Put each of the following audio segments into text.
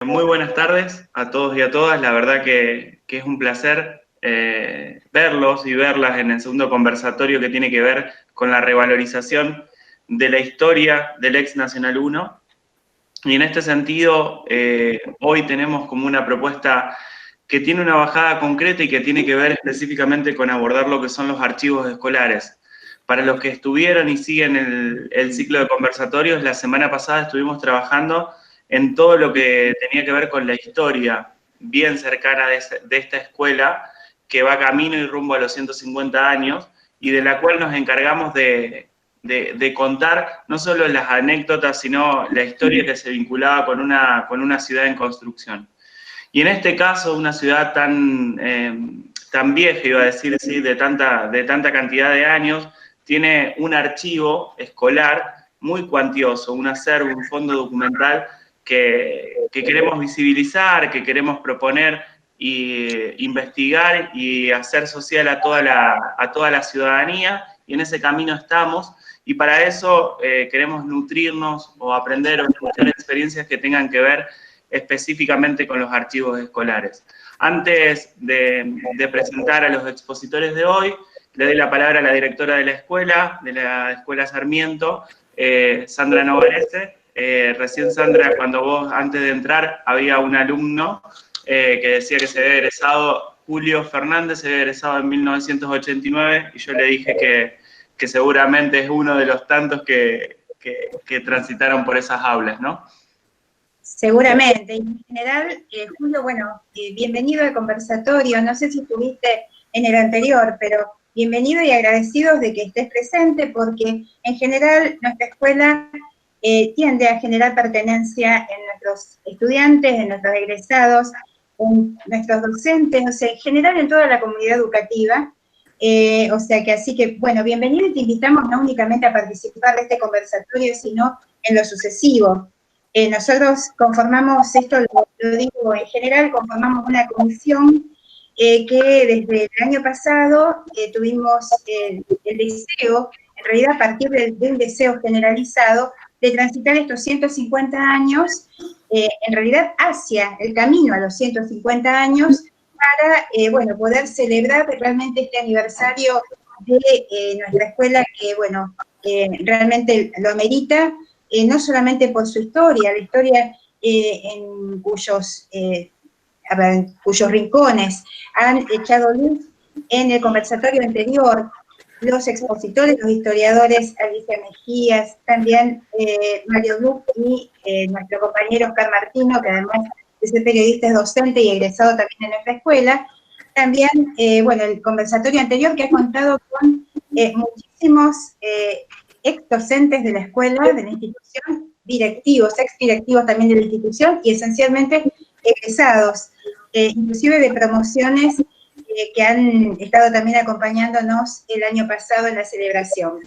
Muy buenas tardes a todos y a todas. La verdad que es un placer verlos y verlas en el segundo conversatorio que tiene que ver con la revalorización de la historia del ex Nacional 1. Y en este sentido, hoy tenemos como una propuesta que tiene una bajada concreta y que tiene que ver específicamente con abordar lo que son los archivos escolares. Para los que estuvieron y siguen el ciclo de conversatorios, la semana pasada estuvimos trabajando en todo lo que tenía que ver con la historia bien cercana de esta escuela que va camino y rumbo a los 150 años y de la cual nos encargamos de contar no solo las anécdotas, sino la historia que se vinculaba con una ciudad en construcción. Y en este caso, una ciudad tan vieja, iba a decir, ¿sí? de tanta cantidad de años, tiene un archivo escolar muy cuantioso, un acervo, un fondo documental que queremos visibilizar, que queremos proponer e investigar y hacer social a toda la ciudadanía, y en ese camino estamos. Y para eso queremos nutrirnos o aprender o escuchar experiencias que tengan que ver específicamente con los archivos escolares. Antes de presentar a los expositores de hoy, le doy la palabra a la directora de la Escuela Sarmiento, Sandra Novarese. Recién, Sandra, cuando vos, antes de entrar, había un alumno que decía que se había egresado, Julio Fernández, se había egresado en 1989, y yo le dije que seguramente es uno de los tantos que transitaron por esas aulas, ¿no? Seguramente. En general, Julio, bueno, bienvenido al conversatorio. No sé si estuviste en el anterior, pero bienvenido y agradecidos de que estés presente, porque en general nuestra escuela tiende a generar pertenencia en nuestros estudiantes, en nuestros egresados, en nuestros docentes, o sea, en general en toda la comunidad educativa. O sea que así que, bueno, bienvenido y te invitamos no únicamente a participar de este conversatorio, sino en lo sucesivo. Nosotros conformamos, esto lo digo en general, conformamos una comisión que desde el año pasado tuvimos el deseo, en realidad a partir de un deseo generalizado, de transitar estos 150 años, en realidad hacia el camino a los 150 años, para, bueno, poder celebrar realmente este aniversario de nuestra escuela, que, bueno, realmente lo amerita, no solamente por su historia, la historia en cuyos rincones han echado luz en el conversatorio anterior los expositores, los historiadores Alicia Mejías, también Mario Duc y nuestro compañero Oscar Martino, que además de ser periodista es docente y egresado también en nuestra escuela. También, bueno, el conversatorio anterior que ha contado con muchísimos ex docentes de la escuela, de la institución, directivos, ex directivos también de la institución y esencialmente egresados, inclusive de promociones que han estado también acompañándonos el año pasado en la celebración.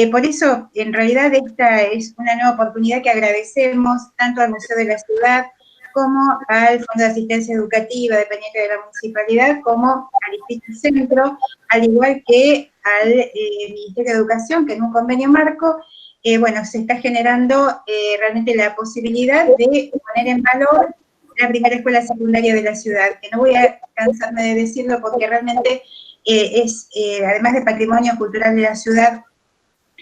Por eso, en realidad, esta es una nueva oportunidad que agradecemos tanto al Museo de la Ciudad como al Fondo de Asistencia Educativa dependiente de la municipalidad, como al Instituto Centro, al igual que al Ministerio de Educación, que en un convenio marco, bueno, se está generando realmente la posibilidad de poner en valor la primera escuela secundaria de la ciudad, que no voy a cansarme de decirlo porque realmente es, además de patrimonio cultural de la ciudad,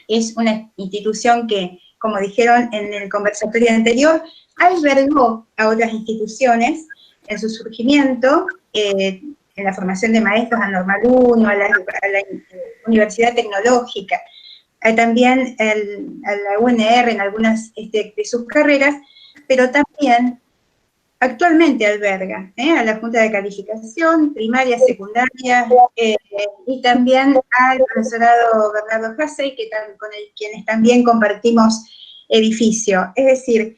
es una institución que, como dijeron en el conversatorio anterior, albergó a otras instituciones en su surgimiento, en la formación de maestros a Normal 1, a la Universidad Tecnológica, también a la UNR en algunas de sus carreras, pero también actualmente alberga a la Junta de Calificación, primaria, secundaria, y también al profesorado Bernardo Hassey, con quienes también compartimos edificio. Es decir,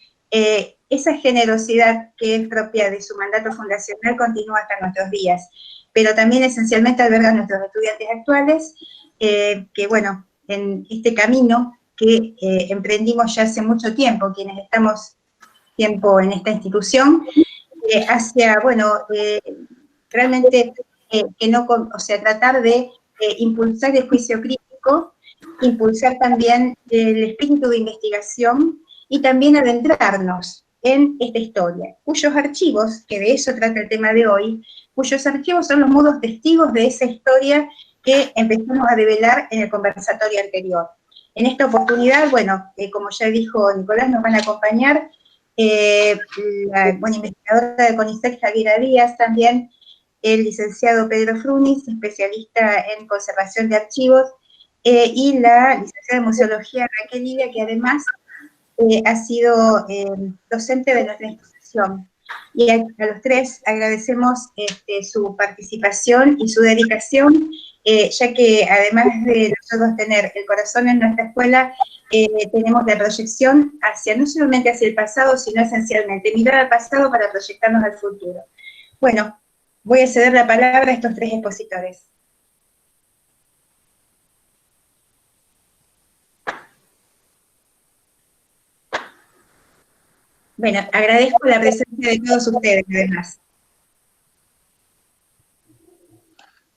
esa generosidad que es propia de su mandato fundacional continúa hasta nuestros días, pero también esencialmente alberga a nuestros estudiantes actuales, que bueno, en este camino que emprendimos ya hace mucho tiempo, quienes estamos tiempo en esta institución, hacia, bueno, realmente que no, o sea, tratar de impulsar el juicio crítico, impulsar también el espíritu de investigación y también adentrarnos en esta historia, cuyos archivos, que de eso trata el tema de hoy, cuyos archivos son los mudos testigos de esa historia que empezamos a develar en el conversatorio anterior. En esta oportunidad, bueno, como ya dijo Nicolás, nos van a acompañar la investigadora de CONICET, Javiera Díaz, también el licenciado Pedro Frunis, especialista en conservación de archivos, y la licenciada en museología Raquel Lidia, que además ha sido docente de nuestra institución. Y a los tres agradecemos su participación y su dedicación, ya que además de nosotros tener el corazón en nuestra escuela, tenemos la proyección hacia, no solamente hacia el pasado, sino esencialmente mirar al pasado para proyectarnos al futuro. Bueno, voy a ceder la palabra a estos tres expositores. Bueno, agradezco la presencia de todos ustedes, además.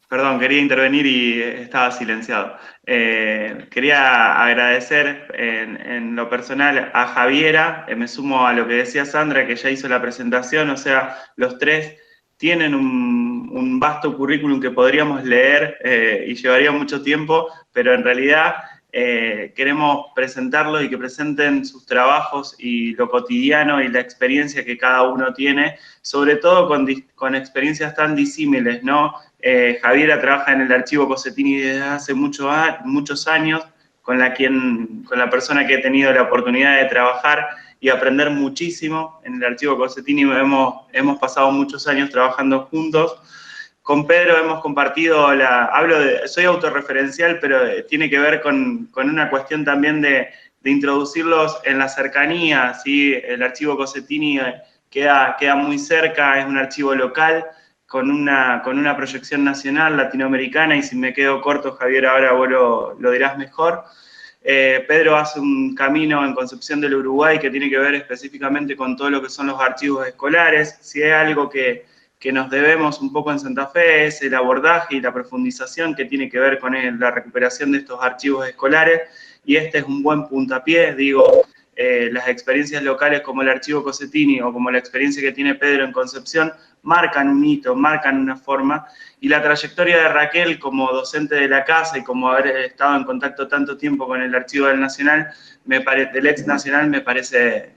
Perdón, quería intervenir y estaba silenciado. Quería agradecer en lo personal a Javiera, me sumo a lo que decía Sandra, que ya hizo la presentación, o sea, los tres tienen un vasto currículum que podríamos leer y llevaría mucho tiempo, pero en realidad queremos presentarlo y que presenten sus trabajos y lo cotidiano y la experiencia que cada uno tiene, sobre todo con experiencias tan disímiles, ¿no? Javiera trabaja en el archivo Cossetini desde hace muchos años, con la persona que he tenido la oportunidad de trabajar y aprender muchísimo. En el archivo Cossetini hemos pasado muchos años trabajando juntos. Con Pedro hemos compartido, soy autorreferencial, pero tiene que ver con una cuestión también de introducirlos en la cercanía, ¿sí? El archivo Cossetini queda muy cerca, es un archivo local, con una proyección nacional, latinoamericana, y si me quedo corto, Javier, ahora vos lo dirás mejor. Pedro hace un camino en Concepción del Uruguay que tiene que ver específicamente con todo lo que son los archivos escolares. Si hay algo que nos debemos un poco en Santa Fe es el abordaje y la profundización que tiene que ver con la recuperación de estos archivos escolares, y este es un buen puntapié, digo. Las experiencias locales como el archivo Cossetini o como la experiencia que tiene Pedro en Concepción marcan un hito, marcan una forma, y la trayectoria de Raquel como docente de la casa y como haber estado en contacto tanto tiempo con el archivo del Nacional, del ex Nacional, me parece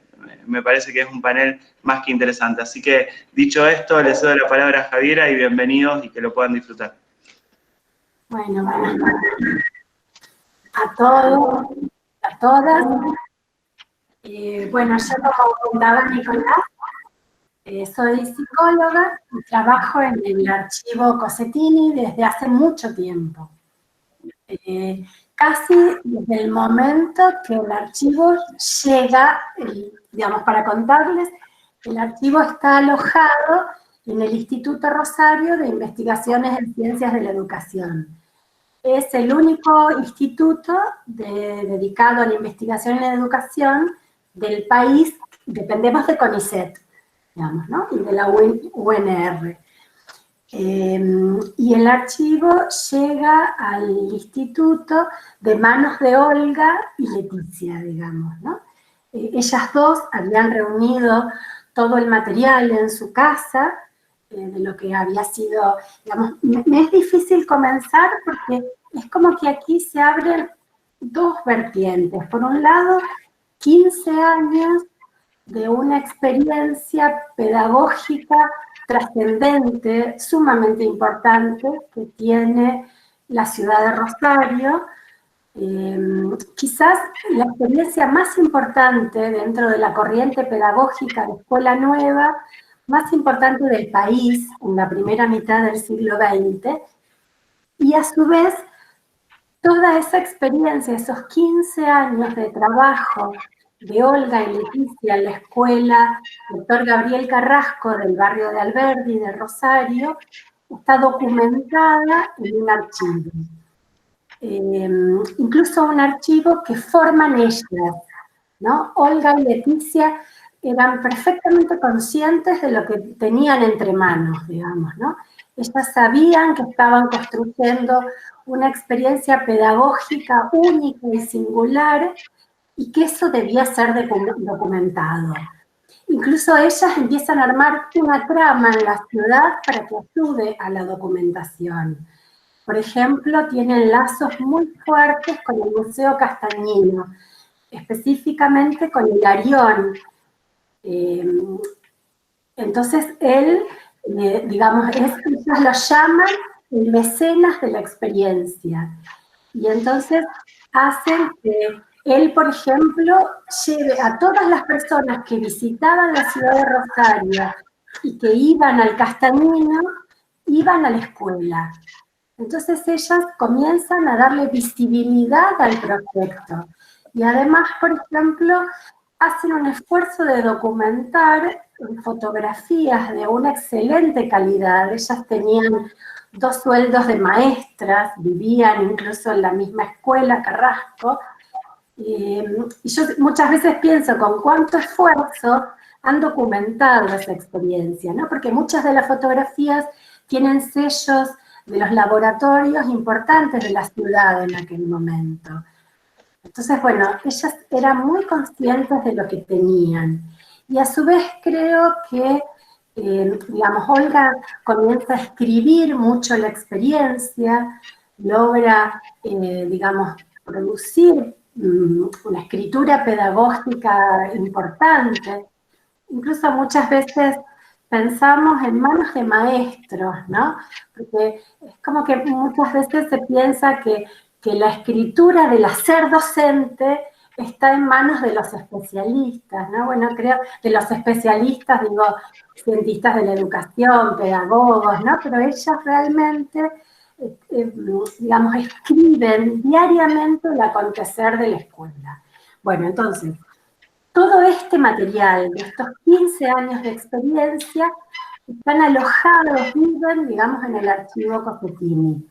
que es un panel más que interesante. Así que, dicho esto, les doy la palabra a Javiera y bienvenidos y que lo puedan disfrutar. Bueno, a todos, a todas. Bueno, yo como contaba Nicolás, soy psicóloga y trabajo en el archivo Cossetini desde hace mucho tiempo. Casi desde el momento que el archivo llega, digamos, para contarles, el archivo está alojado en el Instituto Rosario de Investigaciones en Ciencias de la Educación. Es el único instituto dedicado a la investigación en la educación del país. Dependemos de CONICET, digamos, ¿no? Y de la UNR. Y el archivo llega al instituto de manos de Olga y Leticia, digamos, ¿no? Ellas dos habían reunido todo el material en su casa, de lo que había sido, digamos, me es difícil comenzar porque es como que aquí se abren dos vertientes. Por un lado, 15 años de una experiencia pedagógica trascendente, sumamente importante, que tiene la ciudad de Rosario. Quizás la experiencia más importante dentro de la corriente pedagógica de Escuela Nueva, más importante del país en la primera mitad del siglo XX, y a su vez toda esa experiencia, esos 15 años de trabajo de Olga y Leticia en la escuela Dr. Gabriel Carrasco del barrio de Alberdi, de Rosario, está documentada en un archivo. Incluso un archivo que forman ellas, ¿no? Olga y Leticia eran perfectamente conscientes de lo que tenían entre manos, digamos, ¿no? Ellas sabían que estaban construyendo una experiencia pedagógica única y singular y que eso debía ser documentado. incluso ellas empiezan a armar una trama en la ciudad para que ayude a la documentación. Por ejemplo, tienen lazos muy fuertes con el Museo Castañino, específicamente con Hilarión. Entonces él, digamos, ellos lo llaman el mecenas de la experiencia. Y entonces hacen que él, por ejemplo, lleve a todas las personas que visitaban la ciudad de Rosario y que iban al Castañino, iban a la escuela. Entonces ellas comienzan a darle visibilidad al proyecto. Y además, por ejemplo, hacen un esfuerzo de documentar fotografías de una excelente calidad. Ellas tenían 2 sueldos de maestras, vivían incluso en la misma escuela, Carrasco. Y yo muchas veces pienso con cuánto esfuerzo han documentado esa experiencia, ¿no? Porque muchas de las fotografías tienen sellos de los laboratorios importantes de la ciudad en aquel momento. Entonces, bueno, ellas eran muy conscientes de lo que tenían. Y a su vez creo que, digamos, Olga comienza a escribir mucho la experiencia, logra, digamos, producir una escritura pedagógica importante. Incluso muchas veces pensamos en manos de maestros, ¿no? Porque es como que muchas veces se piensa que la escritura del hacer docente está en manos de los especialistas, ¿no? Bueno, creo de los especialistas, digo, cientistas de la educación, pedagogos, ¿no? Pero ellas realmente, digamos, escriben diariamente el acontecer de la escuela. Bueno, entonces, todo este material de estos 15 años de experiencia están alojados, viven, digamos, en el archivo Cosentini.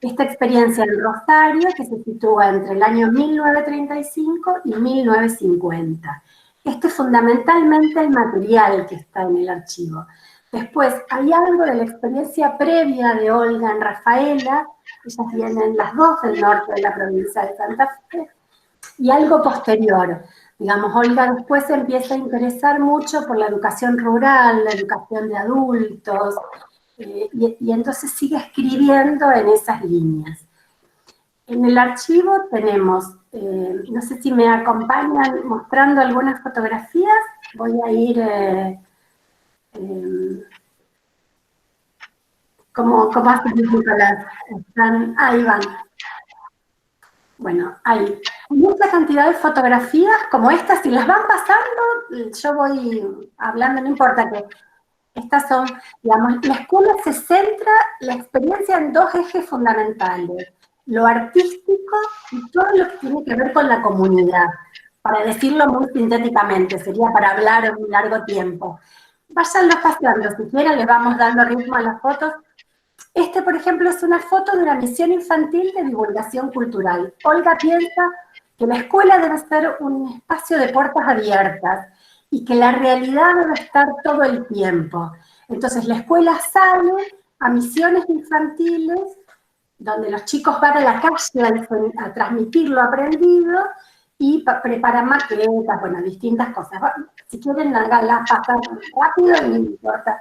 Esta experiencia en Rosario, que se sitúa entre el año 1935 y 1950. Este es fundamentalmente el material que está en el archivo. Después, hay algo de la experiencia previa de Olga en Rafaela, ellas vienen las dos del norte de la provincia de Santa Fe, y algo posterior. Digamos, Olga después se empieza a interesar mucho por la educación rural, la educación de adultos, y entonces sigue escribiendo en esas líneas. En el archivo tenemos, no sé si me acompañan mostrando algunas fotografías, voy a ir, ¿cómo hacen, Nicolás? Ahí van. Bueno, hay mucha cantidad de fotografías como estas, si las van pasando, yo voy hablando, no importa que estas son, digamos, la escuela se centra la experiencia en 2 ejes fundamentales, lo artístico y todo lo que tiene que ver con la comunidad. Para decirlo muy sintéticamente, sería para hablar un largo tiempo. Váyanlo pasando, si quieren les vamos dando ritmo a las fotos. Este, por ejemplo, es una foto de una misión infantil de divulgación cultural. Olga piensa que la escuela debe ser un espacio de puertas abiertas y que la realidad debe estar todo el tiempo. Entonces, la escuela sale a misiones infantiles, donde los chicos van a la calle a transmitir lo aprendido y preparan maquetas, bueno, distintas cosas. Si quieren, háganlas pasar rápido, no importa.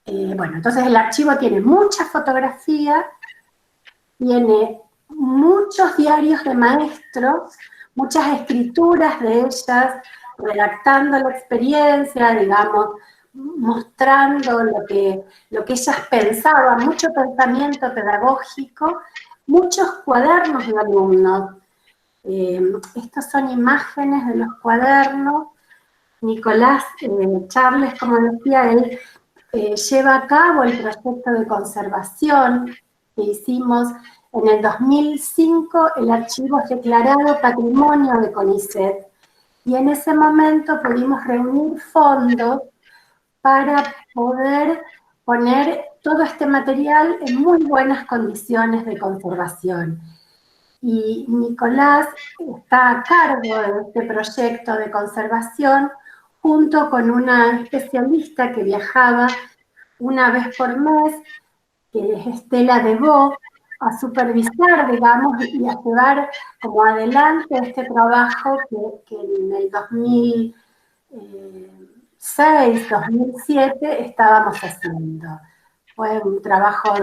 Bueno, entonces el archivo tiene mucha fotografía, tiene muchos diarios de maestros, muchas escrituras de ellas, redactando la experiencia, digamos, mostrando lo que ellas pensaban, mucho pensamiento pedagógico, muchos cuadernos de alumnos. Estas son imágenes de los cuadernos. Nicolás Charles, como decía él, lleva a cabo el proyecto de conservación que hicimos en el 2005. El archivo es declarado Patrimonio de CONICET y en ese momento pudimos reunir fondos para poder poner todo este material en muy buenas condiciones de conservación. Y Nicolás está a cargo de este proyecto de conservación junto con una especialista que viajaba una vez por mes, que es Estela Debó, a supervisar, digamos, y a llevar como adelante este trabajo que en el 2006, 2007 estábamos haciendo. Fue un trabajo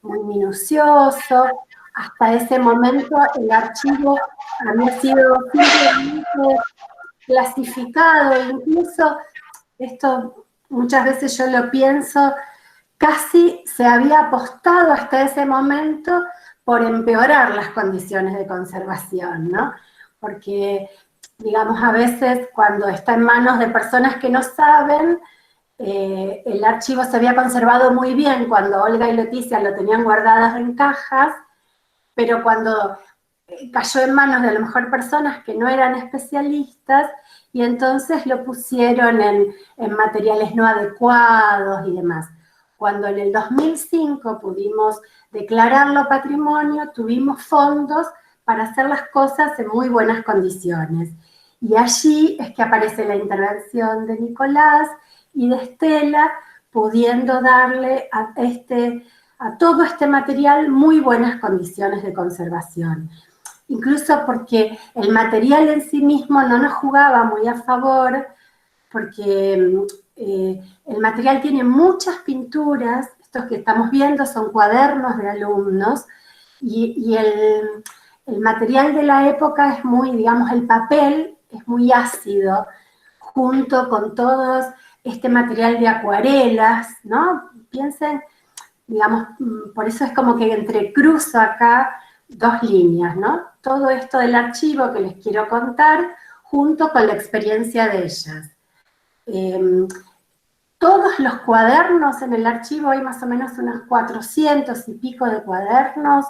muy minucioso. Hasta ese momento el archivo había sido simplemente clasificado, incluso esto muchas veces yo lo pienso, casi se había apostado hasta ese momento por empeorar las condiciones de conservación, ¿no? Porque, digamos, a veces cuando está en manos de personas que no saben, el archivo se había conservado muy bien cuando Olga y Leticia lo tenían guardadas en cajas, pero cuando cayó en manos de a lo mejor personas que no eran especialistas, y entonces lo pusieron en materiales no adecuados y demás. Cuando en el 2005 pudimos declararlo patrimonio, tuvimos fondos para hacer las cosas en muy buenas condiciones. Y allí es que aparece la intervención de Nicolás y de Estela, pudiendo darle a todo este material muy buenas condiciones de conservación. Incluso porque el material en sí mismo no nos jugaba muy a favor, porque el material tiene muchas pinturas, estos que estamos viendo son cuadernos de alumnos, y el material de la época es muy, digamos, el papel es muy ácido, junto con todo este material de acuarelas, ¿no? Piensen, digamos, por eso es como que entrecruzo acá dos líneas, ¿no? Todo esto del archivo que les quiero contar, junto con la experiencia de ellas. Todos los cuadernos en el archivo, hay más o menos unos 400 y pico de cuadernos,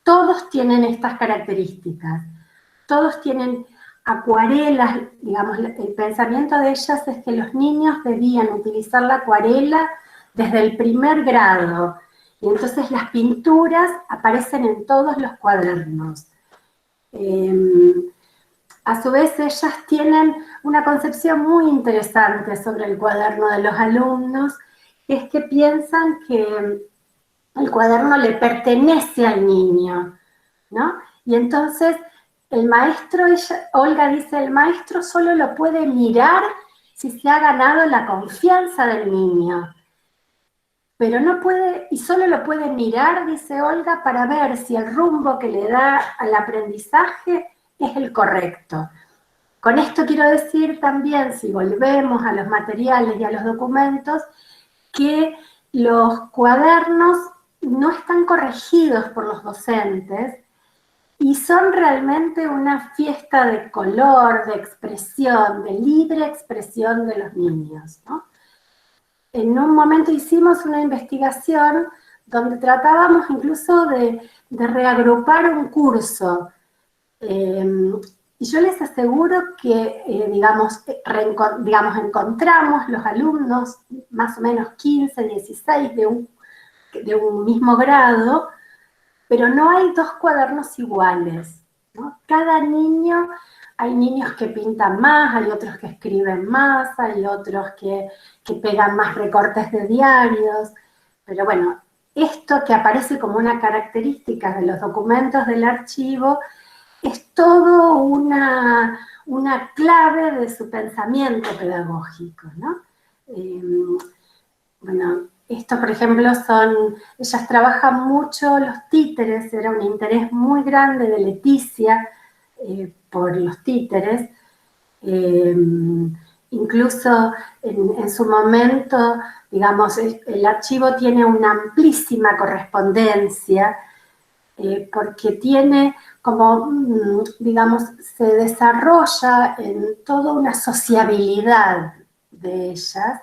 todos tienen estas características. Todos tienen acuarelas, digamos, el pensamiento de ellas es que los niños debían utilizar la acuarela desde el primer grado, y entonces las pinturas aparecen en todos los cuadernos. A su vez, ellas tienen una concepción muy interesante sobre el cuaderno de los alumnos, que es que piensan que el cuaderno le pertenece al niño, ¿no? Y entonces el maestro, Olga dice, el maestro solo lo puede mirar si se ha ganado la confianza del niño. Pero no puede, y solo lo puede mirar, dice Olga, para ver si el rumbo que le da al aprendizaje es el correcto. Con esto quiero decir también, si volvemos a los materiales y a los documentos, que los cuadernos no están corregidos por los docentes y son realmente una fiesta de color, de expresión, de libre expresión de los niños, ¿no? En un momento hicimos una investigación donde tratábamos incluso de reagrupar un curso. Y yo les aseguro que, digamos, encontramos los alumnos, más o menos 15, 16 de un mismo grado, pero no hay dos cuadernos iguales, ¿no? Cada niño, hay niños que pintan más, hay otros que escriben más, hay otros que pegan más recortes de diarios, pero bueno, esto que aparece como una característica de los documentos del archivo es todo una clave de su pensamiento pedagógico, ¿no? Bueno, esto, por ejemplo, ellas trabajan mucho los títeres, era un interés muy grande de Leticia por los títeres. Incluso en su momento, digamos, el archivo tiene una amplísima correspondencia, porque tiene como, digamos, se desarrolla en toda una sociabilidad de ellas.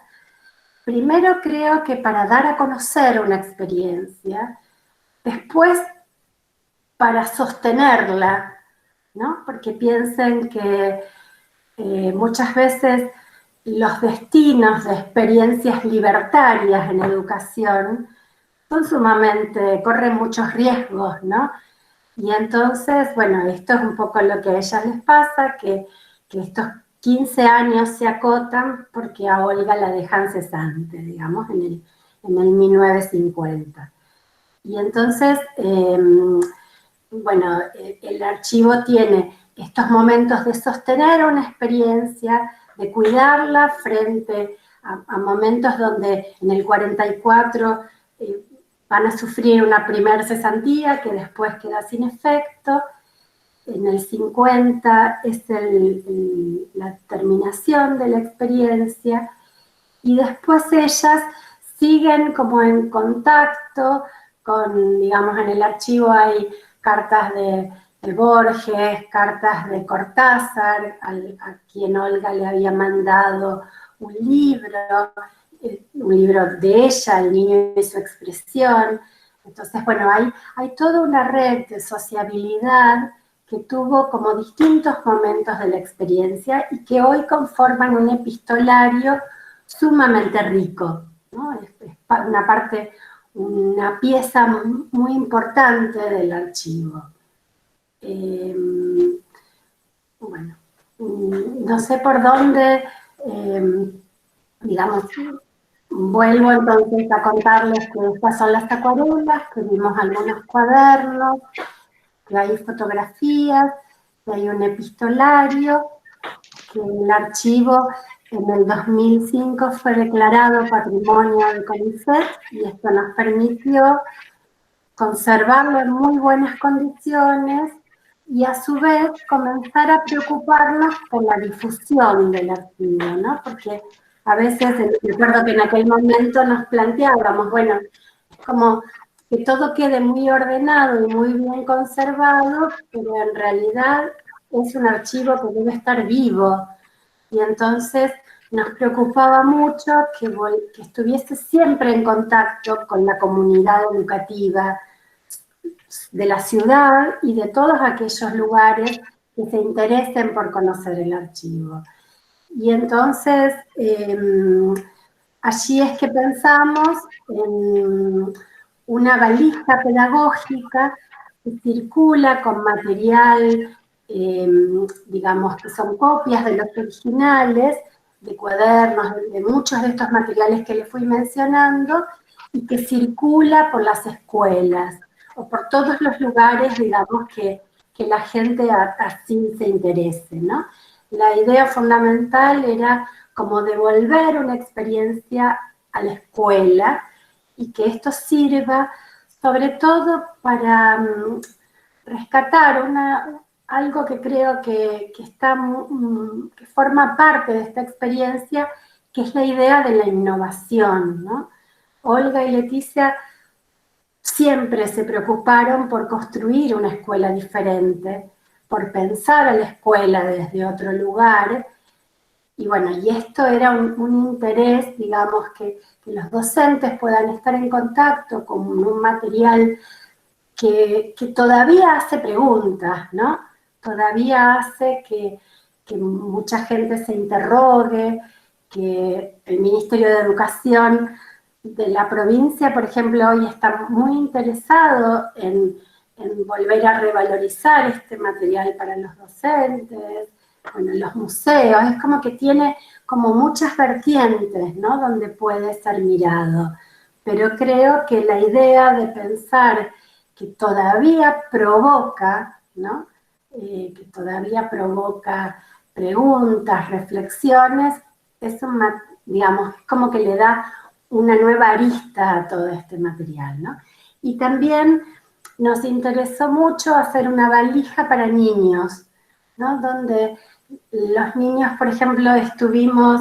Primero creo que para dar a conocer una experiencia, después para sostenerla, ¿no? Porque piensen que muchas veces los destinos de experiencias libertarias en educación son sumamente, corren muchos riesgos, ¿no? Y entonces, bueno, esto es un poco lo que a ellas les pasa, que estos 15 años se acotan porque a Olga la dejan cesante, digamos, en el 1950. Y entonces, bueno, el archivo tiene estos momentos de sostener una experiencia, de cuidarla frente a momentos donde en el 44 van a sufrir una primer cesantía que después queda sin efecto. En el 50 es la terminación de la experiencia, y después ellas siguen como en contacto con, digamos, en el archivo hay cartas de Borges, cartas de Cortázar, a quien Olga le había mandado un libro de ella, El niño y su expresión. Entonces, bueno, hay toda una red de sociabilidad que tuvo como distintos momentos de la experiencia y que hoy conforman un epistolario sumamente rico, ¿no? Es una pieza muy importante del archivo. Bueno, no sé por dónde, digamos, vuelvo entonces a contarles que estas son las acuarelas, que vimos algunos cuadernos, que hay fotografías, que hay un epistolario, que el archivo en el 2005 fue declarado Patrimonio de CONICET, y esto nos permitió conservarlo en muy buenas condiciones y a su vez comenzar a preocuparnos por la difusión del archivo, ¿no? Porque a veces, recuerdo que en aquel momento nos planteábamos, bueno, es como que todo quede muy ordenado y muy bien conservado, pero en realidad es un archivo que debe estar vivo. Y entonces nos preocupaba mucho que estuviese siempre en contacto con la comunidad educativa de la ciudad y de todos aquellos lugares que se interesen por conocer el archivo. Y entonces, allí es que pensamos en una valija pedagógica que circula con material, digamos, que son copias de los originales, de cuadernos, de muchos de estos materiales que les fui mencionando, y que circula por las escuelas, o por todos los lugares, digamos, que la gente así se interese, ¿no? La idea fundamental era como devolver una experiencia a la escuela, y que esto sirva sobre todo para rescatar algo que creo que forma parte de esta experiencia, que es la idea de la innovación, ¿no? Olga y Leticia siempre se preocuparon por construir una escuela diferente, por pensar a la escuela desde otro lugar. Y bueno, y esto era un interés, digamos, que los docentes puedan estar en contacto con un material que todavía hace preguntas, ¿no? Todavía hace que mucha gente se interrogue, que el Ministerio de Educación de la provincia, por ejemplo, hoy está muy interesado en volver a revalorizar este material para los docentes, bueno, los museos, es como que tiene como muchas vertientes, ¿no? Donde puede ser mirado. Pero creo que la idea de pensar que todavía provoca, ¿no? Que todavía provoca preguntas, reflexiones, es digamos, como que le da una nueva arista a todo este material, ¿no? Y también nos interesó mucho hacer una valija para niños, ¿no? Donde los niños, por ejemplo, estuvimos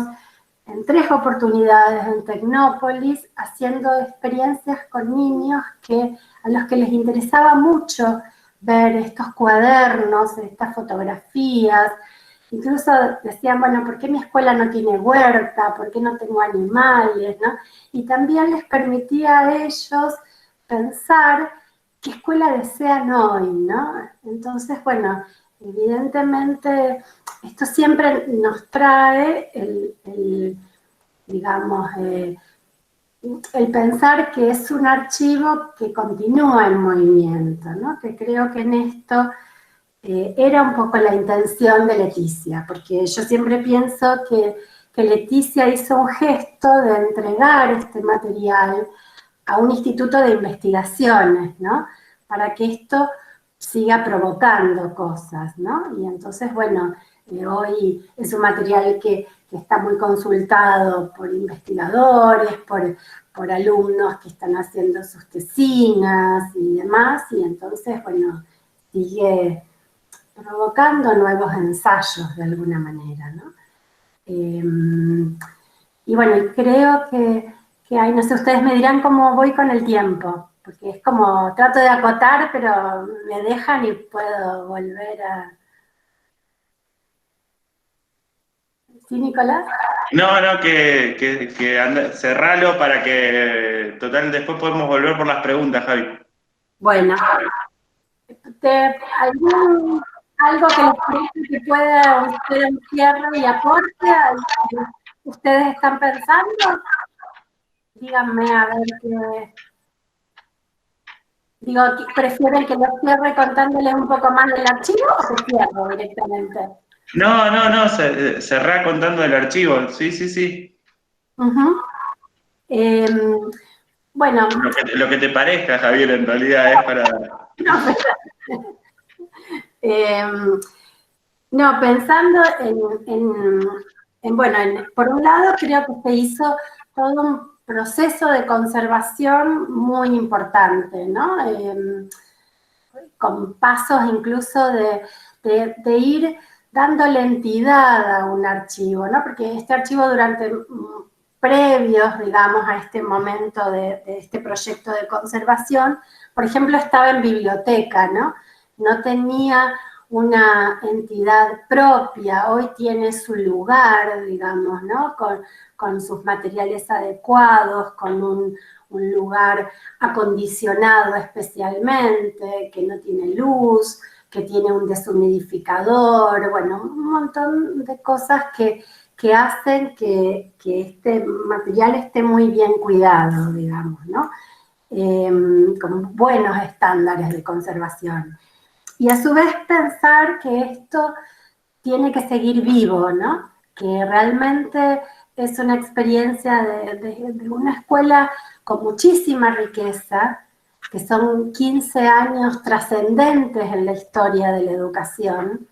en 3 oportunidades en Tecnópolis haciendo experiencias con niños a los que les interesaba mucho ver estos cuadernos, estas fotografías. Incluso decían, bueno, ¿por qué mi escuela no tiene huerta? ¿Por qué no tengo animales? ¿No? Y también les permitía a ellos pensar qué escuela desean hoy, ¿no? Entonces, bueno, evidentemente esto siempre nos trae digamos, el pensar que es un archivo que continúa en movimiento, ¿no? Que creo que en esto era un poco la intención de Leticia, porque yo siempre pienso que Leticia hizo un gesto de entregar este material a un instituto de investigaciones, ¿no? Para que esto siga provocando cosas, ¿no? Y entonces, bueno, hoy es un material que está muy consultado por investigadores, por alumnos que están haciendo sus tesinas y demás, y entonces, bueno, sigue provocando nuevos ensayos de alguna manera, ¿no? Y bueno, creo que hay, no sé, ustedes me dirán cómo voy con el tiempo, porque es como, trato de acotar, pero me dejan y puedo volver a... ¿Sí, Nicolás? No, no, cerralo para que, total, después podemos volver por las preguntas, Javi. Bueno, algo que les parece que pueda ser un cierre y aporte a lo que ustedes están pensando? Díganme a ver qué... Digo, ¿prefieren que lo cierre contándoles un poco más del archivo o que cierro directamente? No, cerrá contando el archivo, sí. Bueno, Lo que te parezca, Javier, en realidad es para... no, pensando bueno, por un lado creo que se hizo todo un proceso de conservación muy importante, ¿no? Con pasos incluso de ir dándole entidad a un archivo, ¿no? Porque este archivo durante previos, digamos, a este momento de este proyecto de conservación, por ejemplo, estaba en biblioteca, ¿no? No tenía una entidad propia, hoy tiene su lugar, digamos, ¿no? Con sus materiales adecuados, con un lugar acondicionado especialmente, que no tiene luz, que tiene un deshumidificador, bueno, un montón de cosas que hacen que este material esté muy bien cuidado, digamos, ¿no? Con buenos estándares de conservación. Y a su vez pensar que esto tiene que seguir vivo, ¿no? Que realmente es una experiencia de una escuela con muchísima riqueza, que son 15 años trascendentes en la historia de la educación,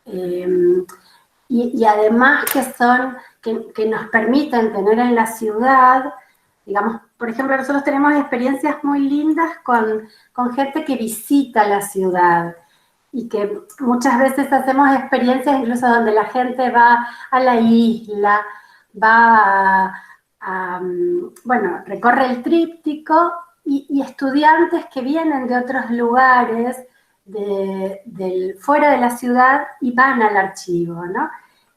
y además que nos permiten tener en la ciudad, digamos, por ejemplo, nosotros tenemos experiencias muy lindas con gente que visita la ciudad, y que muchas veces hacemos experiencias incluso donde la gente va a la isla, va bueno, recorre el tríptico, y estudiantes que vienen de otros lugares fuera de la ciudad y van al archivo, ¿no?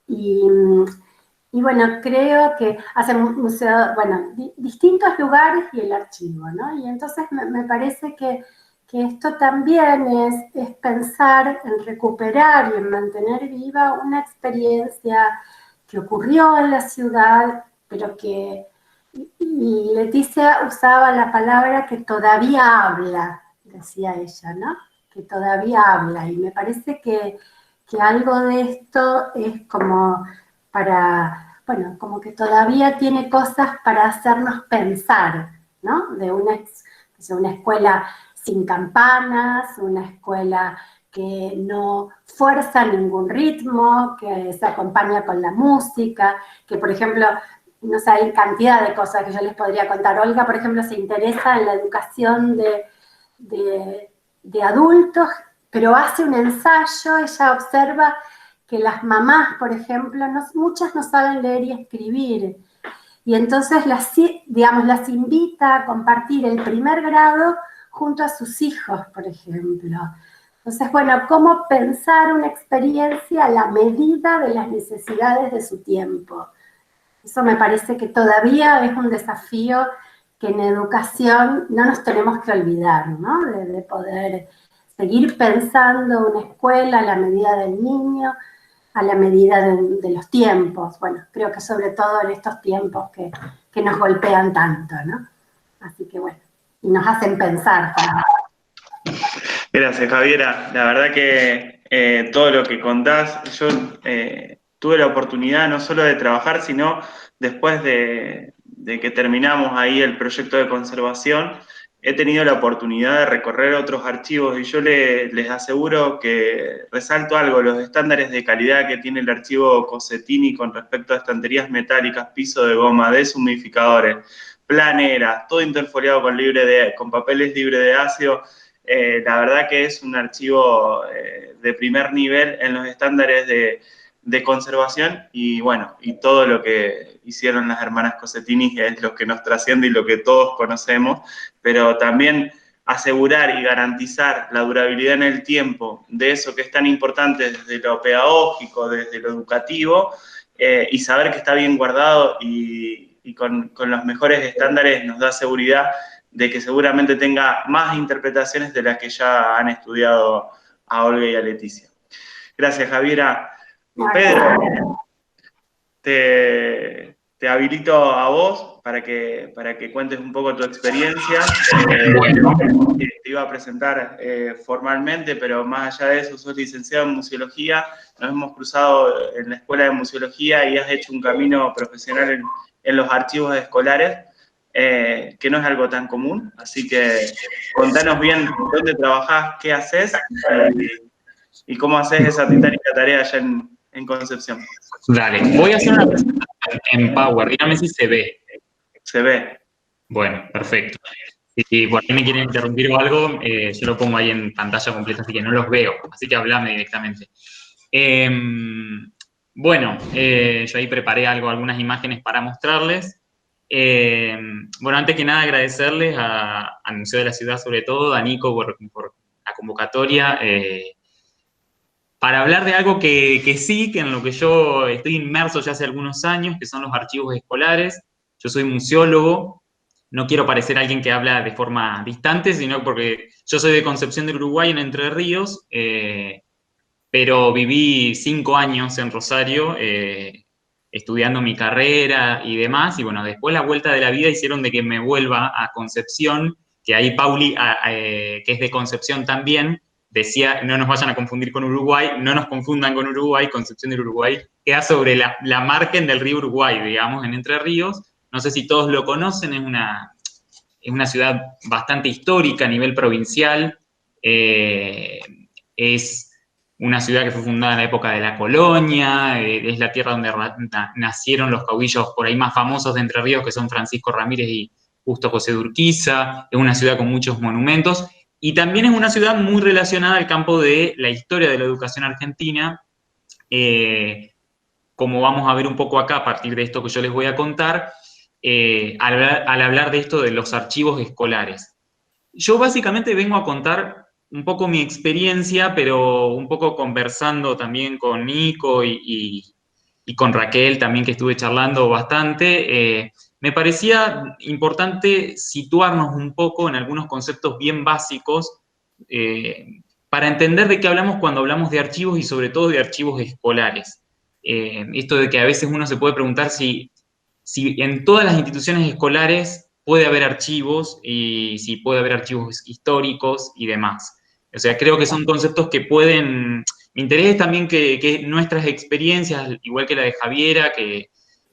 Y bueno, creo que hacen museo, bueno, distintos lugares y el archivo, ¿no? Y entonces me parece que esto también es pensar en recuperar y en mantener viva una experiencia que ocurrió en la ciudad, pero que, y Leticia usaba la palabra que todavía habla, decía ella, ¿no? Que todavía habla, y me parece que algo de esto es como para, bueno, como que todavía tiene cosas para hacernos pensar, ¿no? De una escuela sin campanas, una escuela que no fuerza ningún ritmo, que se acompaña con la música, que por ejemplo, no sé, hay cantidad de cosas que yo les podría contar. Olga, por ejemplo, se interesa en la educación de adultos, pero hace un ensayo, ella observa que las mamás, por ejemplo, muchas no saben leer y escribir, y entonces digamos, las invita a compartir el primer grado junto a sus hijos, por ejemplo. Entonces, bueno, cómo pensar una experiencia a la medida de las necesidades de su tiempo. Eso me parece que todavía es un desafío que en educación no nos tenemos que olvidar, ¿no? De poder seguir pensando una escuela a la medida del niño, a la medida de los tiempos. Bueno, creo que sobre todo en estos tiempos que nos golpean tanto, ¿no? Así que bueno, y nos hacen pensar también. Gracias, Javiera. La verdad que todo lo que contás, yo tuve la oportunidad no solo de trabajar, sino después de que terminamos ahí el proyecto de conservación, he tenido la oportunidad de recorrer otros archivos y yo les aseguro que resalto algo, los estándares de calidad que tiene el archivo Cossetini con respecto a estanterías metálicas, piso de goma, deshumidificadores, planeras, todo interfoliado con papeles libres de ácido. La verdad que es un archivo de primer nivel en los estándares de conservación y bueno, y todo lo que hicieron las hermanas Cossetini es lo que nos trasciende y lo que todos conocemos, pero también asegurar y garantizar la durabilidad en el tiempo de eso que es tan importante desde lo pedagógico, desde lo educativo, y saber que está bien guardado y con los mejores estándares nos da seguridad de que seguramente tenga más interpretaciones de las que ya han estudiado a Olga y a Leticia. Gracias, Javiera. Pedro, te habilito a vos para que cuentes un poco tu experiencia. Bueno. Te iba a presentar formalmente, pero más allá de eso, sos licenciado en Museología, nos hemos cruzado en la Escuela de Museología y has hecho un camino profesional en los archivos escolares, que no es algo tan común, así que contanos bien dónde trabajás, qué haces y cómo haces esa titánica tarea allá en Concepción. Dale, voy a hacer una presentación en Power, dígame si se ve. Se ve. Bueno, perfecto. Si por ahí me quieren interrumpir o algo, yo lo pongo ahí en pantalla completa, así que no los veo, así que hablame directamente. Bueno, yo ahí preparé algunas imágenes para mostrarles. Bueno, antes que nada agradecerles al Museo de la Ciudad, sobre todo, a Nico por la convocatoria, para hablar de algo que en lo que yo estoy inmerso ya hace algunos años, que son los archivos escolares. Yo soy museólogo, no quiero parecer alguien que habla de forma distante, sino porque yo soy de Concepción del Uruguay, en Entre Ríos, pero viví 5 años en Rosario, estudiando mi carrera y demás, y bueno, después la vuelta de la vida hicieron de que me vuelva a Concepción, que ahí Pauli, que es de Concepción también, decía, no nos vayan a confundir con Uruguay, no nos confundan con Uruguay, Concepción del Uruguay queda sobre la margen del río Uruguay, digamos, en Entre Ríos. No sé si todos lo conocen, es una ciudad bastante histórica a nivel provincial, es una ciudad que fue fundada en la época de la colonia, es la tierra donde nacieron los caudillos por ahí más famosos de Entre Ríos, que son Francisco Ramírez y Justo José de Urquiza. Es una ciudad con muchos monumentos, y también es una ciudad muy relacionada al campo de la historia de la educación argentina, como vamos a ver un poco acá a partir de esto que yo les voy a contar, al hablar de esto de los archivos escolares. Yo básicamente vengo a contar un poco mi experiencia, pero un poco conversando también con Nico y con Raquel también, que estuve charlando bastante. Me parecía importante situarnos un poco en algunos conceptos bien básicos para entender de qué hablamos cuando hablamos de archivos y sobre todo de archivos escolares. Esto de que a veces uno se puede preguntar si en todas las instituciones escolares puede haber archivos y si puede haber archivos históricos y demás. O sea, creo que son conceptos que pueden... Mi interés es también que nuestras experiencias, igual que la de Javiera, que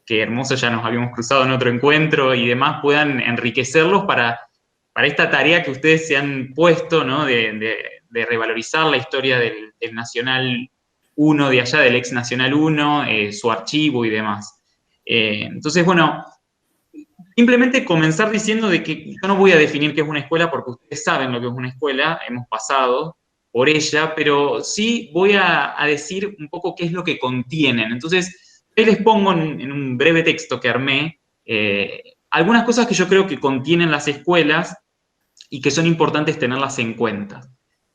hermoso, ya nos habíamos cruzado en otro encuentro y demás, puedan enriquecerlos para esta tarea que ustedes se han puesto, ¿no? de revalorizar la historia del Nacional 1 de allá, del ex Nacional 1, su archivo y demás. Entonces, bueno, simplemente comenzar diciendo de que yo no voy a definir qué es una escuela, porque ustedes saben lo que es una escuela, hemos pasado por ella, pero sí voy a decir un poco qué es lo que contienen. Entonces, ahí les pongo en un breve texto que armé algunas cosas que yo creo que contienen las escuelas y que son importantes tenerlas en cuenta.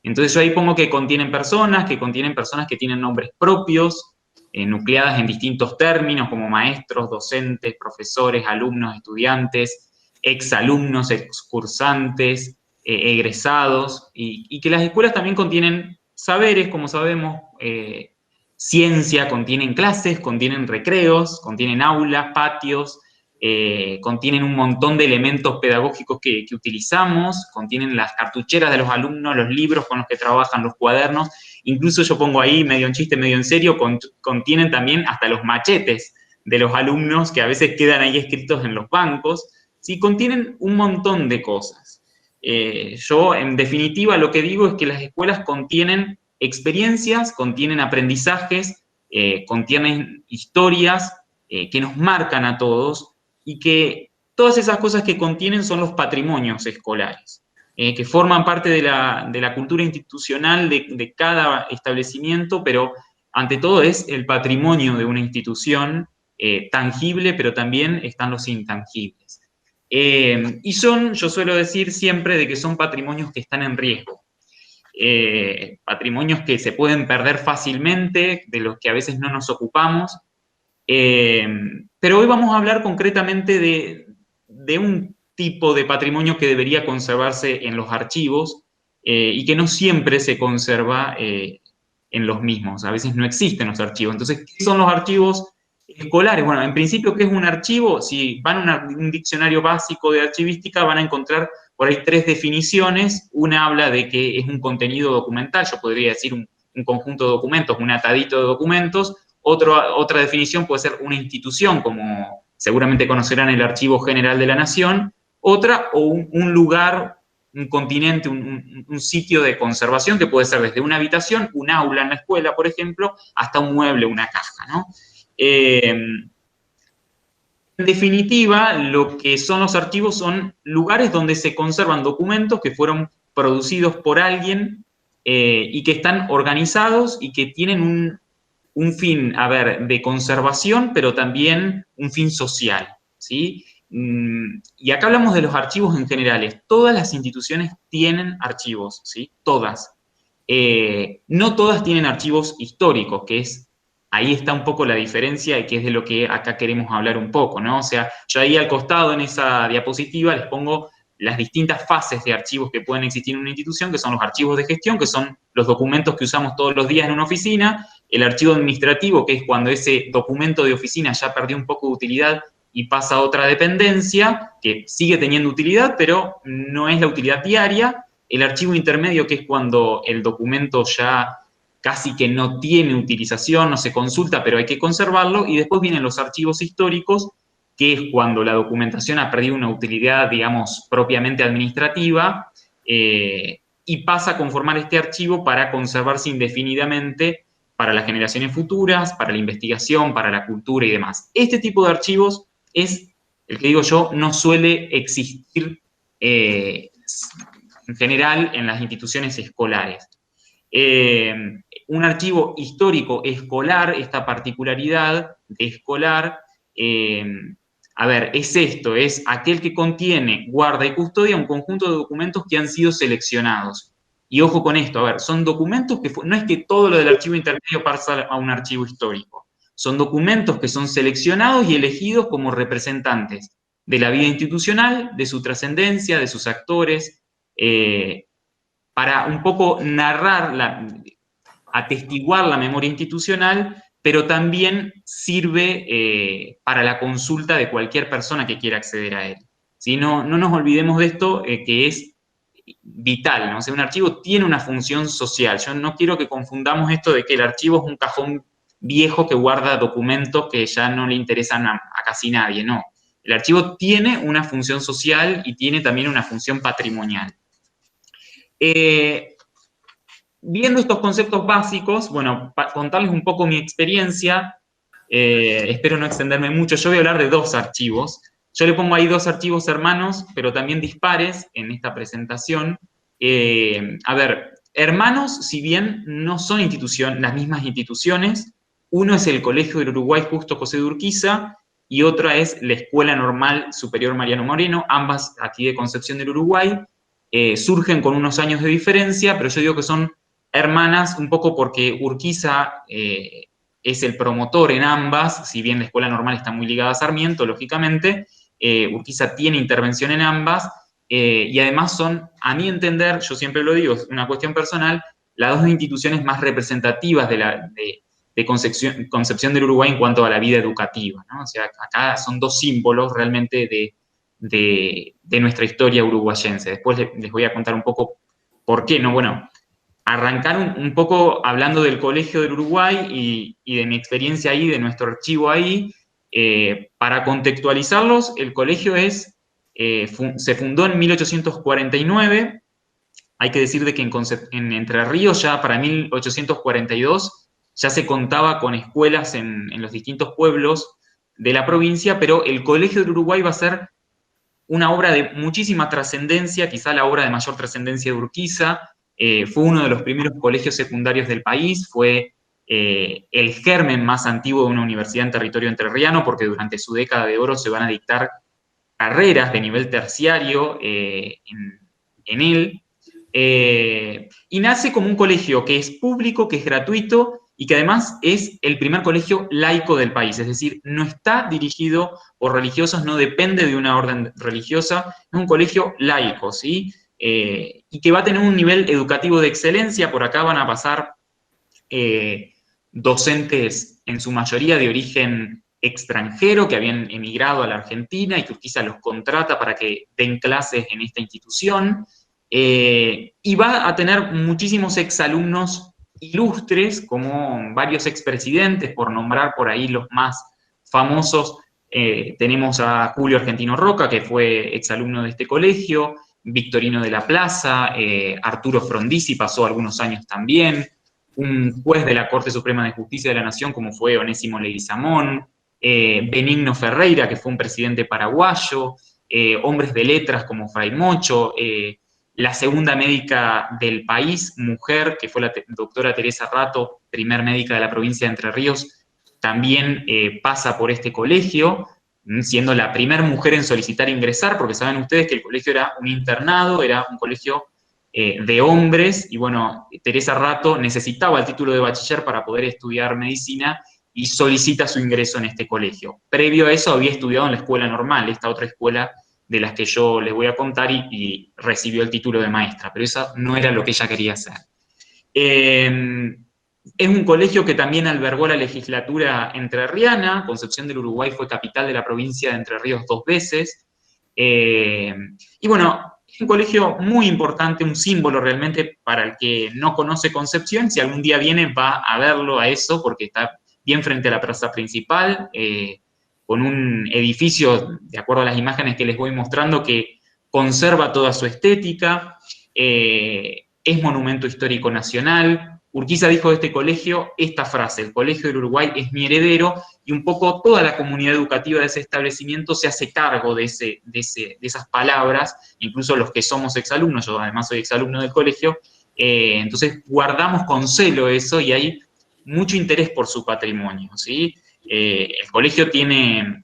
Entonces yo ahí pongo que contienen personas que tienen nombres propios, nucleadas en distintos términos como maestros, docentes, profesores, alumnos, estudiantes, exalumnos, excursantes, egresados, y que las escuelas también contienen saberes, como sabemos, ciencia, contienen clases, contienen recreos, contienen aulas, patios, contienen un montón de elementos pedagógicos que utilizamos, contienen las cartucheras de los alumnos, los libros con los que trabajan, los cuadernos, incluso yo pongo ahí, medio en chiste, medio en serio, contienen también hasta los machetes de los alumnos que a veces quedan ahí escritos en los bancos, ¿sí? Contienen un montón de cosas. Yo, en definitiva, lo que digo es que las escuelas contienen experiencias, contienen aprendizajes, contienen historias que nos marcan a todos y que todas esas cosas que contienen son los patrimonios escolares, que forman parte de la cultura institucional de cada establecimiento, pero ante todo es el patrimonio de una institución tangible, pero también están los intangibles. Y yo suelo decir siempre de que son patrimonios que están en riesgo. Patrimonios que se pueden perder fácilmente, de los que a veces no nos ocupamos. Pero hoy vamos a hablar concretamente de un tipo de patrimonio que debería conservarse en los archivos y que no siempre se conserva en los mismos. A veces no existen los archivos. Entonces, ¿qué son los archivos escolares? Bueno, en principio, ¿qué es un archivo? Si van a un diccionario básico de archivística, van a encontrar por ahí 3 definiciones. Una habla de que es un contenido documental, yo podría decir un conjunto de documentos, un atadito de documentos. Otra definición puede ser una institución, como seguramente conocerán el Archivo General de la Nación. Otra, o un lugar, un continente, un sitio de conservación que puede ser desde una habitación, un aula en la escuela, por ejemplo, hasta un mueble, una caja, ¿no? En definitiva, lo que son los archivos son lugares donde se conservan documentos que fueron producidos por alguien y que están organizados y que tienen un fin, a ver, de conservación, pero también un fin social, ¿sí? Y acá hablamos de los archivos en general. Todas las instituciones tienen archivos, ¿sí? Todas. No todas tienen archivos históricos, que es, ahí está un poco la diferencia y que es de lo que acá queremos hablar un poco, ¿no? O sea, yo ahí al costado en esa diapositiva les pongo las distintas fases de archivos que pueden existir en una institución, que son los archivos de gestión, que son los documentos que usamos todos los días en una oficina, el archivo administrativo, que es cuando ese documento de oficina ya perdió un poco de utilidad y pasa a otra dependencia, que sigue teniendo utilidad, pero no es la utilidad diaria. El archivo intermedio, que es cuando el documento ya casi que no tiene utilización, no se consulta, pero hay que conservarlo. Y después vienen los archivos históricos, que es cuando la documentación ha perdido una utilidad, digamos, propiamente administrativa, y pasa a conformar este archivo para conservarse indefinidamente para las generaciones futuras, para la investigación, para la cultura y demás. Este tipo de archivos es, el que digo yo, no suele existir en general en las instituciones escolares. Un archivo histórico escolar, esta particularidad de escolar, a ver, es esto, es aquel que contiene, guarda y custodia un conjunto de documentos que han sido seleccionados. Y ojo con esto, a ver, son documentos que, no es que todo lo del archivo intermedio pasa a un archivo histórico, son documentos que son seleccionados y elegidos como representantes de la vida institucional, de su trascendencia, de sus actores, para un poco narrar, atestiguar la memoria institucional, pero también sirve para la consulta de cualquier persona que quiera acceder a él. ¿Sí? No nos olvidemos de esto, que es vital, ¿no? O sea, un archivo tiene una función social. Yo no quiero que confundamos esto de que el archivo es un cajón viejo que guarda documentos que ya no le interesan a casi nadie, no. El archivo tiene una función social y tiene también una función patrimonial. Viendo estos conceptos básicos, bueno, para contarles un poco mi experiencia, espero no extenderme mucho, yo voy a hablar de 2 archivos. Yo le pongo ahí 2 archivos hermanos, pero también dispares en esta presentación. A ver, hermanos, si bien no son las mismas instituciones, uno es el Colegio del Uruguay Justo José de Urquiza y otra es la Escuela Normal Superior Mariano Moreno, ambas aquí de Concepción del Uruguay. Surgen con unos años de diferencia, pero yo digo que son hermanas un poco porque Urquiza es el promotor en ambas, si bien la Escuela Normal está muy ligada a Sarmiento, lógicamente, Urquiza tiene intervención en ambas, y además son, a mi entender, yo siempre lo digo, es una cuestión personal, las 2 instituciones más representativas de Concepción del Uruguay en cuanto a la vida educativa, ¿no? O sea, acá son 2 símbolos realmente de nuestra historia uruguayense. Después les voy a contar un poco por qué, ¿no? Bueno, arrancar un poco hablando del Colegio del Uruguay y de mi experiencia ahí, de nuestro archivo ahí. Para contextualizarlos, el colegio se fundó en 1849. Hay que decir de que en Entre Ríos ya para 1842 ya se contaba con escuelas en los distintos pueblos de la provincia, pero el Colegio del Uruguay va a ser una obra de muchísima trascendencia, quizá la obra de mayor trascendencia de Urquiza. Fue uno de los primeros colegios secundarios del país, fue el germen más antiguo de una universidad en territorio entrerriano, porque durante su década de oro se van a dictar carreras de nivel terciario en él. Y nace como un colegio que es público, que es gratuito y que además es el primer colegio laico del país, es decir, no está dirigido por religiosos, no depende de una orden religiosa, es un colegio laico, ¿sí? Y que va a tener un nivel educativo de excelencia. Por acá van a pasar docentes en su mayoría de origen extranjero que habían emigrado a la Argentina y que Urquiza los contrata para que den clases en esta institución. Y va a tener muchísimos exalumnos ilustres, como varios expresidentes, por nombrar por ahí los más famosos. Tenemos a Julio Argentino Roca, que fue exalumno de este colegio, Victorino de la Plaza, Arturo Frondizi pasó algunos años también, un juez de la Corte Suprema de Justicia de la Nación, como fue Onésimo Leguizamón, Benigno Ferreira, que fue un presidente paraguayo, hombres de letras como Fray Mocho, la segunda médica del país, mujer, que fue la doctora Teresa Rato, primer médica de la provincia de Entre Ríos, también pasa por este colegio, siendo la primera mujer en solicitar ingresar, porque saben ustedes que el colegio era un internado, era un colegio de hombres, y bueno, Teresa Rato necesitaba el título de bachiller para poder estudiar medicina y solicita su ingreso en este colegio. Previo a eso había estudiado en la escuela normal, esta otra escuela de las que yo les voy a contar, y recibió el título de maestra, pero eso no era lo que ella quería hacer. Es un colegio que también albergó la legislatura entrerriana. Concepción del Uruguay fue capital de la provincia de Entre Ríos 2 veces. Y bueno, es un colegio muy importante, un símbolo realmente para el que no conoce Concepción. Si algún día viene, va a verlo a eso, porque está bien frente a la plaza principal, con un edificio, de acuerdo a las imágenes que les voy mostrando, que conserva toda su estética, es monumento histórico nacional. Urquiza dijo de este colegio esta frase: el Colegio del Uruguay es mi heredero, y un poco toda la comunidad educativa de ese establecimiento se hace cargo de esas palabras, incluso los que somos exalumnos. Yo además soy exalumno del colegio, entonces guardamos con celo eso, y hay mucho interés por su patrimonio, ¿sí? El colegio tiene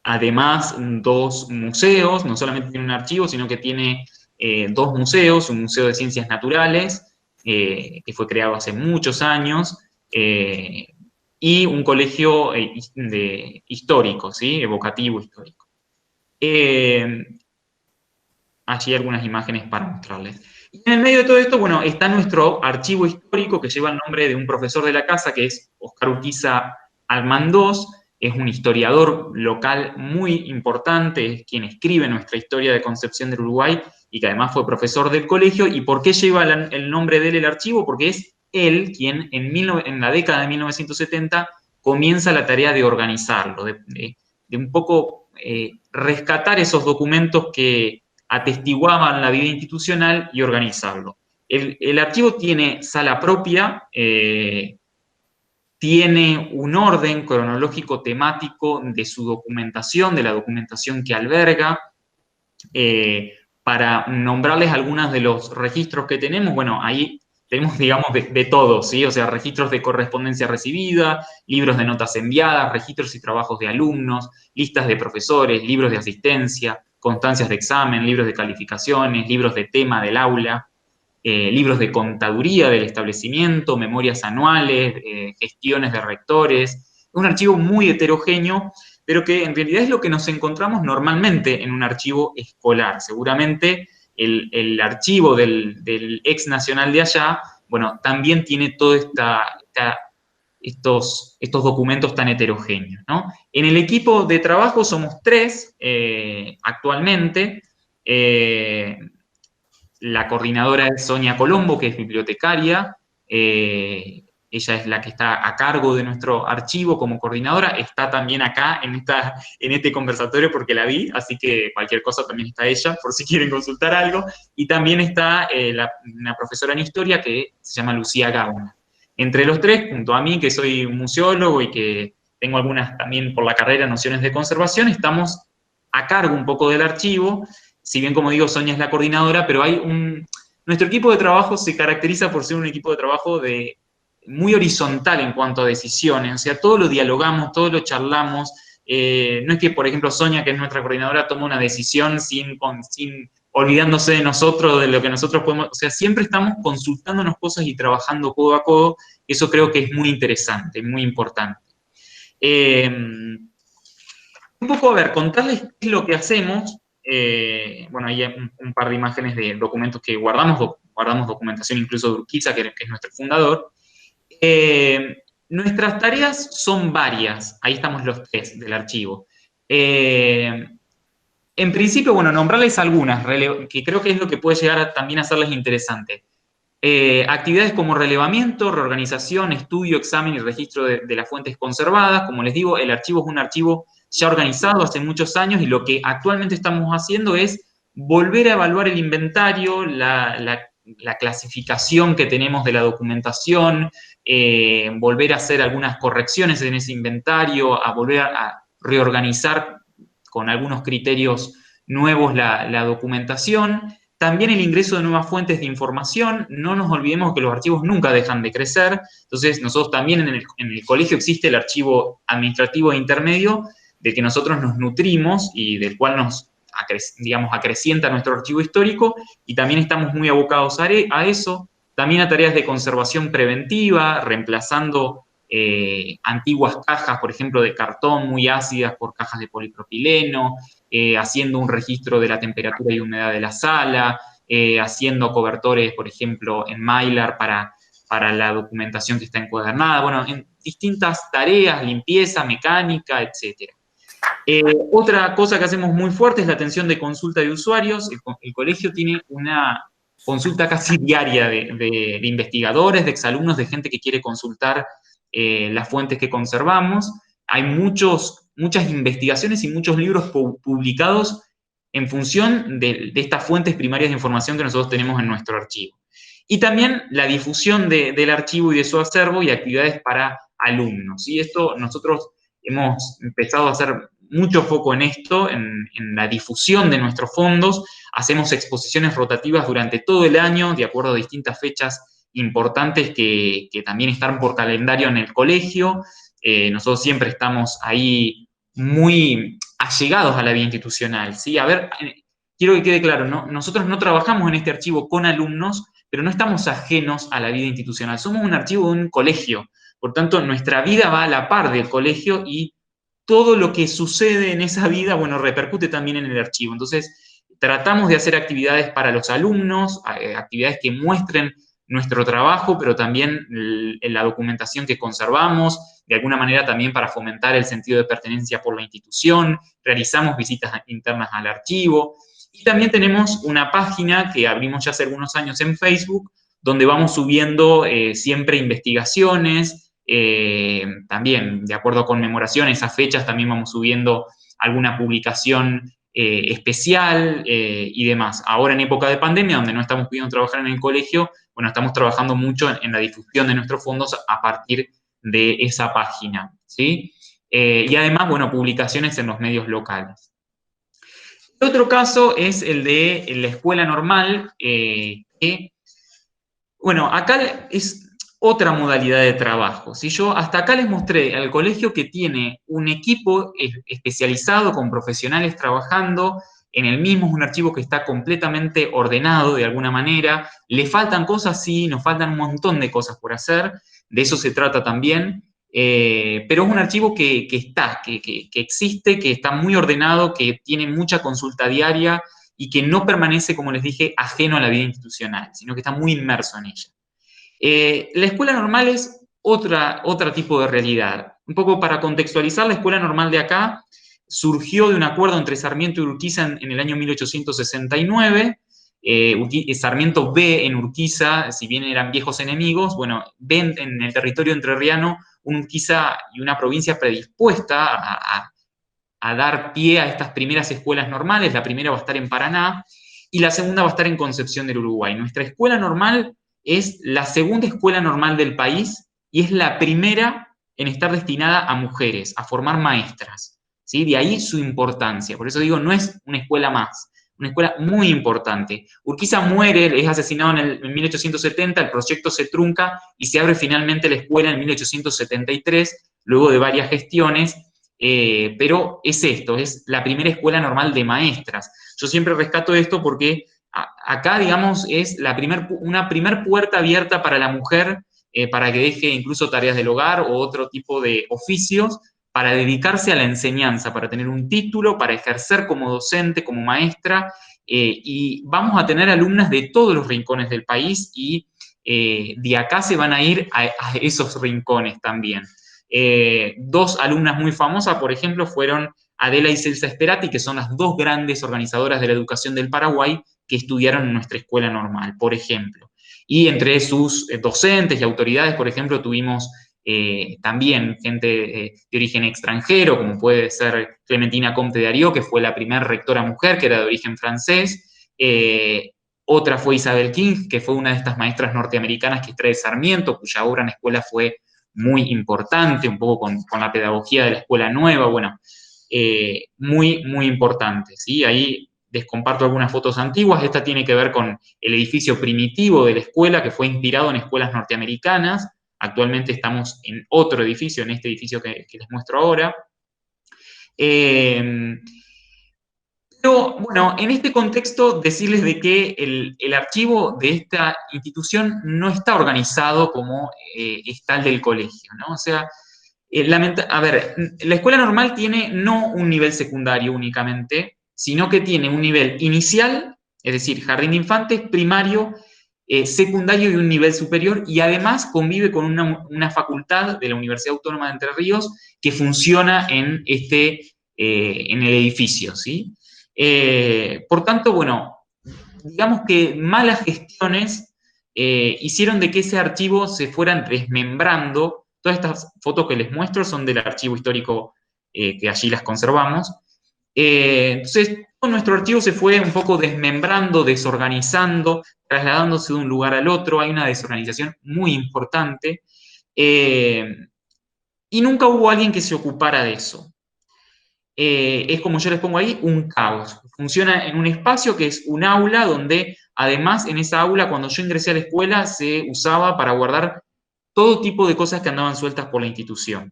además 2 museos, no solamente tiene un archivo, sino que tiene 2 museos, un museo de ciencias naturales, que fue creado hace muchos años, y un colegio histórico, ¿sí? Evocativo histórico. Allí algunas imágenes para mostrarles. Y en el medio de todo esto, bueno, está nuestro archivo histórico, que lleva el nombre de un profesor de la casa, que es Oscar Urquiza Almandós. Es un historiador local muy importante, es quien escribe nuestra historia de Concepción del Uruguay, y que además fue profesor del colegio. ¿Y por qué lleva el nombre de él el archivo? Porque es él quien en la década de 1970 comienza la tarea de organizarlo, de un poco rescatar esos documentos que atestiguaban la vida institucional y organizarlo. El archivo tiene sala propia, tiene un orden cronológico temático de su documentación, de la documentación que alberga. Para nombrarles algunos de los registros que tenemos, bueno, ahí tenemos, digamos, de todo, ¿sí? O sea, registros de correspondencia recibida, libros de notas enviadas, registros y trabajos de alumnos, listas de profesores, libros de asistencia, constancias de examen, libros de calificaciones, libros de tema del aula, libros de contaduría del establecimiento, memorias anuales, gestiones de rectores. Es un archivo muy heterogéneo, pero que en realidad es lo que nos encontramos normalmente en un archivo escolar. Seguramente el archivo del ex nacional de allá, bueno, también tiene todos estos documentos tan heterogéneos, ¿no? En el equipo de trabajo somos 3 actualmente. La coordinadora es Sonia Colombo, que es bibliotecaria. ella es la que está a cargo de nuestro archivo como coordinadora, está también acá en este conversatorio porque la vi, así que cualquier cosa también está ella, por si quieren consultar algo, y también está una profesora en historia que se llama Lucía Gauna. Entre los tres, junto a mí, que soy museólogo y que tengo algunas también por la carrera nociones de conservación, estamos a cargo un poco del archivo, si bien como digo Sonia es la coordinadora, pero nuestro equipo de trabajo se caracteriza por ser un equipo de trabajo muy horizontal en cuanto a decisiones, o sea, todo lo dialogamos, todo lo charlamos, no es que, por ejemplo, Sonia, que es nuestra coordinadora, toma una decisión sin olvidándose de nosotros, de lo que nosotros podemos, o sea, siempre estamos consultándonos cosas y trabajando codo a codo, eso creo que es muy interesante, muy importante. Un poco, a ver, contarles qué es lo que hacemos. Bueno, hay un par de imágenes de documentos que guardamos documentación incluso de Urquiza, que es nuestro fundador. Nuestras tareas son varias, ahí estamos los tres del archivo. En principio, bueno, nombrarles algunas, que creo que es lo que puede llegar también a hacerles interesante. Actividades como relevamiento, reorganización, estudio, examen y registro de las fuentes conservadas. Como les digo, el archivo es un archivo ya organizado hace muchos años y lo que actualmente estamos haciendo es volver a evaluar el inventario, la clasificación que tenemos de la documentación, volver a hacer algunas correcciones en ese inventario, a volver a reorganizar con algunos criterios nuevos la documentación. También el ingreso de nuevas fuentes de información. No nos olvidemos que los archivos nunca dejan de crecer. Entonces, nosotros también en el colegio existe el archivo administrativo e intermedio, del que nosotros nos nutrimos y del cual nos, digamos, acrecienta nuestro archivo histórico, y también estamos muy abocados a eso. También a tareas de conservación preventiva, reemplazando antiguas cajas, por ejemplo, de cartón muy ácidas por cajas de polipropileno, haciendo un registro de la temperatura y humedad de la sala, haciendo cobertores, por ejemplo, en Mylar para la documentación que está encuadernada, bueno, en distintas tareas, limpieza, mecánica, etc. Otra cosa que hacemos muy fuerte es la atención de consulta de usuarios. El colegio tiene una consulta casi diaria de investigadores, de exalumnos, de gente que quiere consultar las fuentes que conservamos. Hay muchas investigaciones y muchos libros publicados en función de estas fuentes primarias de información que nosotros tenemos en nuestro archivo. Y también la difusión del archivo y de su acervo y actividades para alumnos. Y esto nosotros hemos empezado a hacer mucho foco en esto, en la difusión de nuestros fondos. Hacemos exposiciones rotativas durante todo el año, de acuerdo a distintas fechas importantes que también están por calendario en el colegio. Nosotros siempre estamos ahí muy allegados a la vida institucional, ¿sí? A ver, quiero que quede claro, ¿no? Nosotros no trabajamos en este archivo con alumnos, pero no estamos ajenos a la vida institucional. Somos un archivo de un colegio, por tanto, nuestra vida va a la par del colegio y todo lo que sucede en esa vida, bueno, repercute también en el archivo. Entonces, tratamos de hacer actividades para los alumnos, actividades que muestren nuestro trabajo, pero también la documentación que conservamos, de alguna manera también para fomentar el sentido de pertenencia por la institución. Realizamos visitas internas al archivo. Y también tenemos una página que abrimos ya hace algunos años en Facebook, donde vamos subiendo siempre investigaciones, también de acuerdo a conmemoraciones, a fechas, también vamos subiendo alguna publicación especial y demás. Ahora en época de pandemia, donde no estamos pudiendo trabajar en el colegio, bueno, estamos trabajando mucho en la difusión de nuestros fondos a partir de esa página, ¿sí? Y además, bueno, publicaciones en los medios locales. Otro caso es el de la escuela normal, que, bueno, acá es otra modalidad de trabajo. Si yo hasta acá les mostré al colegio que tiene un equipo especializado con profesionales trabajando en el mismo, es un archivo que está completamente ordenado de alguna manera. ¿Le faltan cosas? Sí, nos faltan un montón de cosas por hacer, de eso se trata también, pero es un archivo que existe, que está muy ordenado, que tiene mucha consulta diaria y que no permanece, como les dije, ajeno a la vida institucional, sino que está muy inmerso en ella. La escuela normal es otro tipo de realidad. Un poco para contextualizar, la escuela normal de acá surgió de un acuerdo entre Sarmiento y Urquiza en el año 1869. Sarmiento ve en Urquiza, si bien eran viejos enemigos, bueno, ven en el territorio entrerriano un Urquiza y una provincia predispuesta a dar pie a estas primeras escuelas normales. La primera va a estar en Paraná y la segunda va a estar en Concepción del Uruguay. Nuestra escuela normal es la segunda escuela normal del país y es la primera en estar destinada a mujeres, a formar maestras, ¿sí? De ahí su importancia. Por eso digo, no es una escuela más, una escuela muy importante. Urquiza muere, es asesinado en 1870, el proyecto se trunca y se abre finalmente la escuela en 1873, luego de varias gestiones, pero es esto, es la primera escuela normal de maestras. Yo siempre rescato esto porque acá, digamos, es una primer puerta abierta para la mujer, para que deje incluso tareas del hogar o otro tipo de oficios, para dedicarse a la enseñanza, para tener un título, para ejercer como docente, como maestra, y vamos a tener alumnas de todos los rincones del país y de acá se van a ir a esos rincones también. Dos alumnas muy famosas, por ejemplo, fueron Adela y Celsa Sperati, que son las dos grandes organizadoras de la educación del Paraguay que estudiaron en nuestra escuela normal, por ejemplo. Y entre sus docentes y autoridades, por ejemplo, tuvimos también gente de origen extranjero, como puede ser Clementina Comte de Arió, que fue la primera rectora mujer, que era de origen francés. Otra fue Isabel King, que fue una de estas maestras norteamericanas que extrae Sarmiento, cuya obra en la escuela fue muy importante, un poco con la pedagogía de la escuela nueva, bueno, muy, muy importante, ¿sí? Ahí les comparto algunas fotos antiguas. Esta tiene que ver con el edificio primitivo de la escuela, que fue inspirado en escuelas norteamericanas. Actualmente estamos en otro edificio, en este edificio que les muestro ahora. Pero, bueno, en este contexto, decirles de que el archivo de esta institución no está organizado como está el del colegio, ¿no? O sea, a ver, la escuela normal tiene no un nivel secundario únicamente, sino que tiene un nivel inicial, es decir, jardín de infantes, primario, secundario y un nivel superior, y además convive con una facultad de la Universidad Autónoma de Entre Ríos que funciona en el edificio, ¿sí? Por tanto, bueno, digamos que malas gestiones hicieron de que ese archivo se fueran desmembrando. Todas estas fotos que les muestro son del archivo histórico que allí las conservamos. Entonces, todo nuestro archivo se fue un poco desmembrando, desorganizando, trasladándose de un lugar al otro. Hay una desorganización muy importante. Y nunca hubo alguien que se ocupara de eso. Es como yo les pongo ahí, un caos. Funciona en un espacio que es un aula donde, además, en esa aula, cuando yo ingresé a la escuela, se usaba para guardar todo tipo de cosas que andaban sueltas por la institución.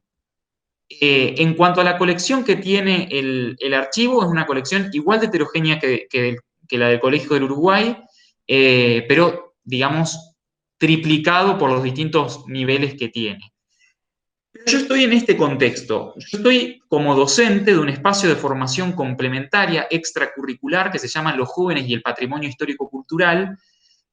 En cuanto a la colección que tiene el archivo, es una colección igual de heterogénea que la del Colegio del Uruguay, pero, digamos, triplicado por los distintos niveles que tiene. Yo estoy en este contexto. Yo estoy como docente de un espacio de formación complementaria extracurricular que se llama Los Jóvenes y el Patrimonio Histórico-Cultural.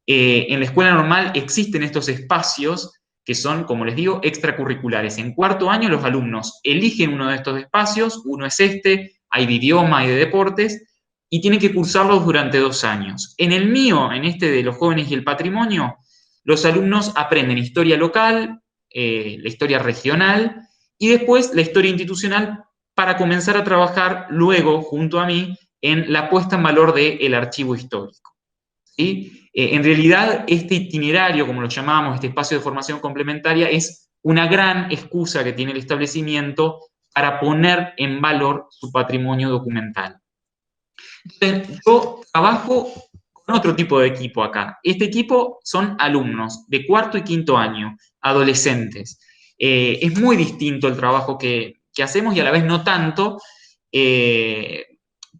En la escuela normal existen estos espacios que son, como les digo, extracurriculares. En cuarto año los alumnos eligen uno de estos espacios, uno es hay de idioma y de deportes, y tienen que cursarlos durante 2 años. En el mío, en este de Los Jóvenes y el Patrimonio, los alumnos aprenden historia local, la historia regional y después la historia institucional para comenzar a trabajar luego, junto a mí, en la puesta en valor del archivo histórico, ¿sí? En realidad, este itinerario, como lo llamamos, este espacio de formación complementaria, es una gran excusa que tiene el establecimiento para poner en valor su patrimonio documental. Entonces, yo trabajo con otro tipo de equipo acá. Este equipo son alumnos de cuarto y quinto año, adolescentes. Es muy distinto el trabajo que hacemos y a la vez no tanto,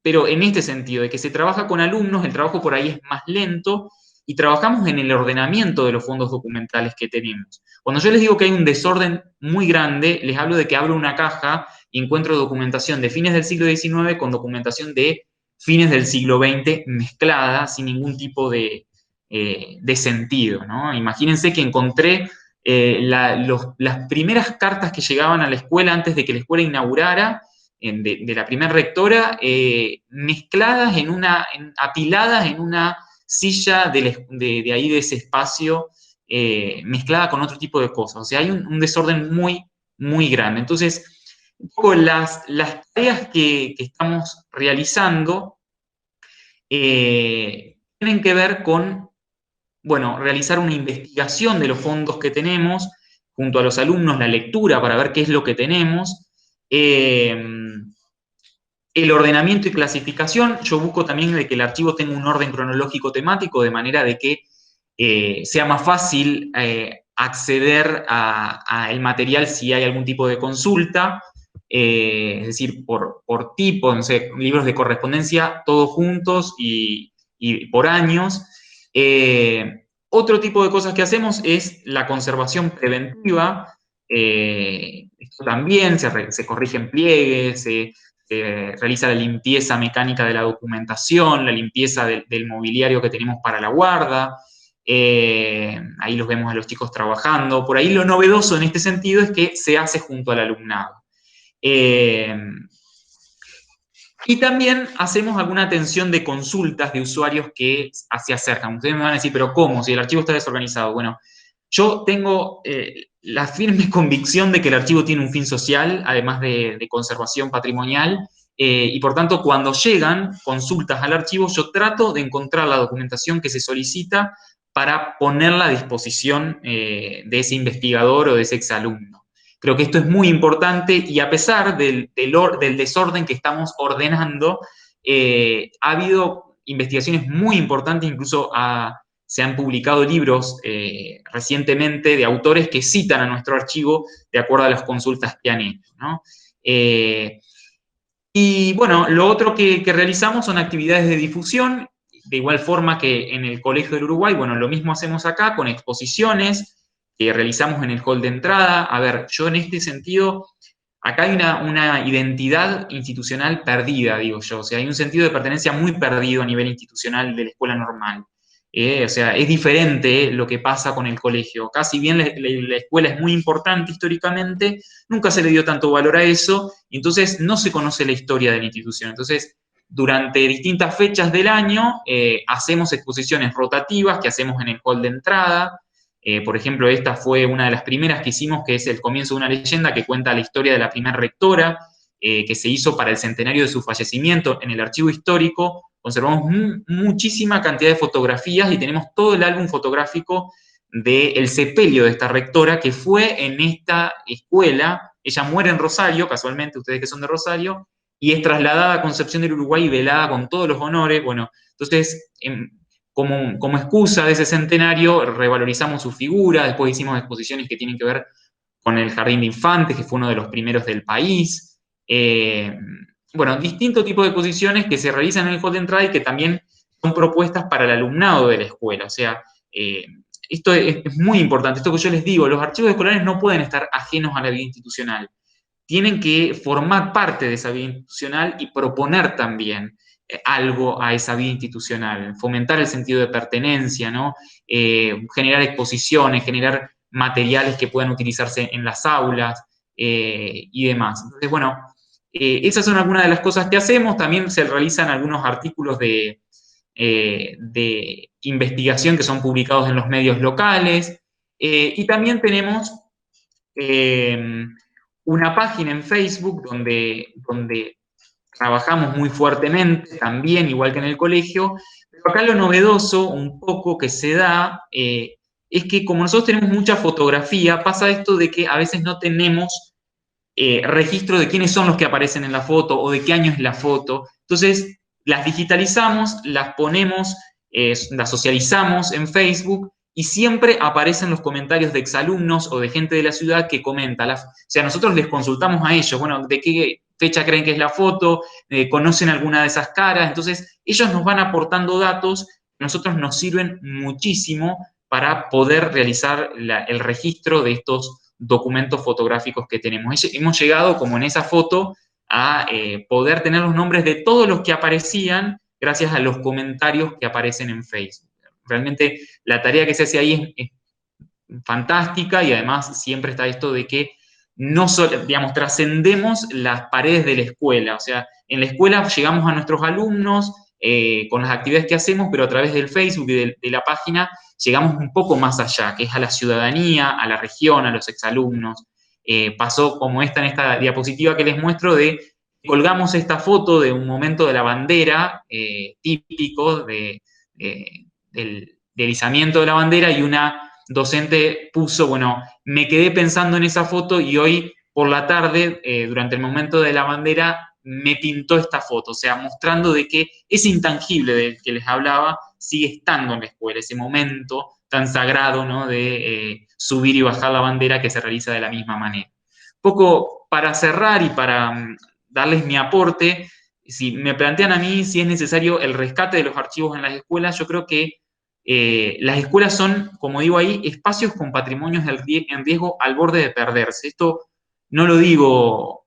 pero en este sentido, de que se trabaja con alumnos, el trabajo por ahí es más lento y trabajamos en el ordenamiento de los fondos documentales que tenemos. Cuando yo les digo que hay un desorden muy grande, les hablo de que abro una caja y encuentro documentación de fines del siglo XIX con documentación de fines del siglo XX mezclada sin ningún tipo de sentido, ¿no? Imagínense que encontré las primeras cartas que llegaban a la escuela antes de que la escuela inaugurara, de la primera rectora, mezcladas apiladas en una silla de ahí, de ese espacio, mezclada con otro tipo de cosas. O sea, hay un desorden muy, muy grande. Entonces, un poco las tareas que estamos realizando tienen que ver con, bueno, realizar una investigación de los fondos que tenemos, junto a los alumnos, la lectura para ver qué es lo que tenemos, el ordenamiento y clasificación. Yo busco también de que el archivo tenga un orden cronológico temático, de manera de que sea más fácil acceder al material si hay algún tipo de consulta, es decir, por tipo, no sé, libros de correspondencia, todos juntos y por años. Otro tipo de cosas que hacemos es la conservación preventiva. Esto también se corrigen pliegues, se realiza la limpieza mecánica de la documentación, la limpieza del mobiliario que tenemos para la guarda. Ahí los vemos a los chicos trabajando. Por ahí lo novedoso en este sentido es que se hace junto al alumnado. Y también hacemos alguna atención de consultas de usuarios que se acercan. Ustedes me van a decir, ¿pero cómo? Si el archivo está desorganizado. Bueno, yo tengo la firme convicción de que el archivo tiene un fin social, además de conservación patrimonial, y por tanto, cuando llegan consultas al archivo, yo trato de encontrar la documentación que se solicita para ponerla a disposición de ese investigador o de ese exalumno. Creo que esto es muy importante, y a pesar del desorden que estamos ordenando, ha habido investigaciones muy importantes, incluso se han publicado libros recientemente de autores que citan a nuestro archivo de acuerdo a las consultas que han hecho, ¿no? Y bueno, lo otro que realizamos son actividades de difusión, de igual forma que en el Colegio del Uruguay. Bueno, lo mismo hacemos acá con exposiciones que realizamos en el hall de entrada. A ver, yo en este sentido, acá hay una identidad institucional perdida, digo yo. O sea, hay un sentido de pertenencia muy perdido a nivel institucional de la escuela normal. O sea, es diferente lo que pasa con el colegio. Acá, si bien la escuela es muy importante históricamente, nunca se le dio tanto valor a eso, y entonces no se conoce la historia de la institución. Entonces, durante distintas fechas del año, hacemos exposiciones rotativas que hacemos en el hall de entrada. Por ejemplo, esta fue una de las primeras que hicimos, que es El comienzo de una leyenda, que cuenta la historia de la primera rectora, que se hizo para el centenario de su fallecimiento en el archivo histórico. Conservamos muchísima cantidad de fotografías y tenemos todo el álbum fotográfico del sepelio de esta rectora, que fue en esta escuela. Ella muere en Rosario, casualmente, ustedes que son de Rosario, y es trasladada a Concepción del Uruguay y velada con todos los honores. Bueno, entonces, como excusa de ese centenario, revalorizamos su figura. Después hicimos exposiciones que tienen que ver con el Jardín de Infantes, que fue uno de los primeros del país. Bueno, distintos tipos de exposiciones que se realizan en el hall de entrada y que también son propuestas para el alumnado de la escuela. O sea, esto es muy importante, esto que yo les digo: los archivos escolares no pueden estar ajenos a la vida institucional. Tienen que formar parte de esa vida institucional y proponer también algo a esa vida institucional, fomentar el sentido de pertenencia, ¿no? Generar exposiciones, generar materiales que puedan utilizarse en las aulas y demás. Entonces, bueno, esas son algunas de las cosas que hacemos. También se realizan algunos artículos de investigación que son publicados en los medios locales. Y también tenemos una página en Facebook donde trabajamos muy fuertemente, también, igual que en el colegio. Pero acá lo novedoso, un poco, que se da, es que como nosotros tenemos mucha fotografía, pasa esto de que a veces no tenemos registro de quiénes son los que aparecen en la foto o de qué año es la foto. Entonces, las digitalizamos, las ponemos, las socializamos en Facebook, y siempre aparecen los comentarios de exalumnos o de gente de la ciudad que comenta. O sea, nosotros les consultamos a ellos, bueno, ¿de qué fecha creen que es la foto? ¿Conocen alguna de esas caras? Entonces, ellos nos van aportando datos que a nosotros nos sirven muchísimo para poder realizar el registro de estos documentos fotográficos que tenemos. Hemos llegado, como en esa foto, a poder tener los nombres de todos los que aparecían gracias a los comentarios que aparecen en Facebook. Realmente la tarea que se hace ahí es fantástica, y además siempre está esto de que no solo, digamos, trascendemos las paredes de la escuela. O sea, en la escuela llegamos a nuestros alumnos, con las actividades que hacemos, pero a través del Facebook y de la página llegamos un poco más allá, que es a la ciudadanía, a la región, a los exalumnos. Pasó como en esta diapositiva que les muestro colgamos esta foto de un momento de la bandera típico del izamiento de la bandera, y una docente puso, bueno, me quedé pensando en esa foto y hoy por la tarde, durante el momento de la bandera, me pintó esta foto, o sea, mostrando de que ese intangible del que les hablaba sigue estando en la escuela, ese momento tan sagrado, ¿no?, de subir y bajar la bandera, que se realiza de la misma manera. Poco para cerrar y para darles mi aporte, si me plantean a mí si es necesario el rescate de los archivos en las escuelas, yo creo que las escuelas son, como digo ahí, espacios con patrimonios en riesgo al borde de perderse. Esto no lo digo,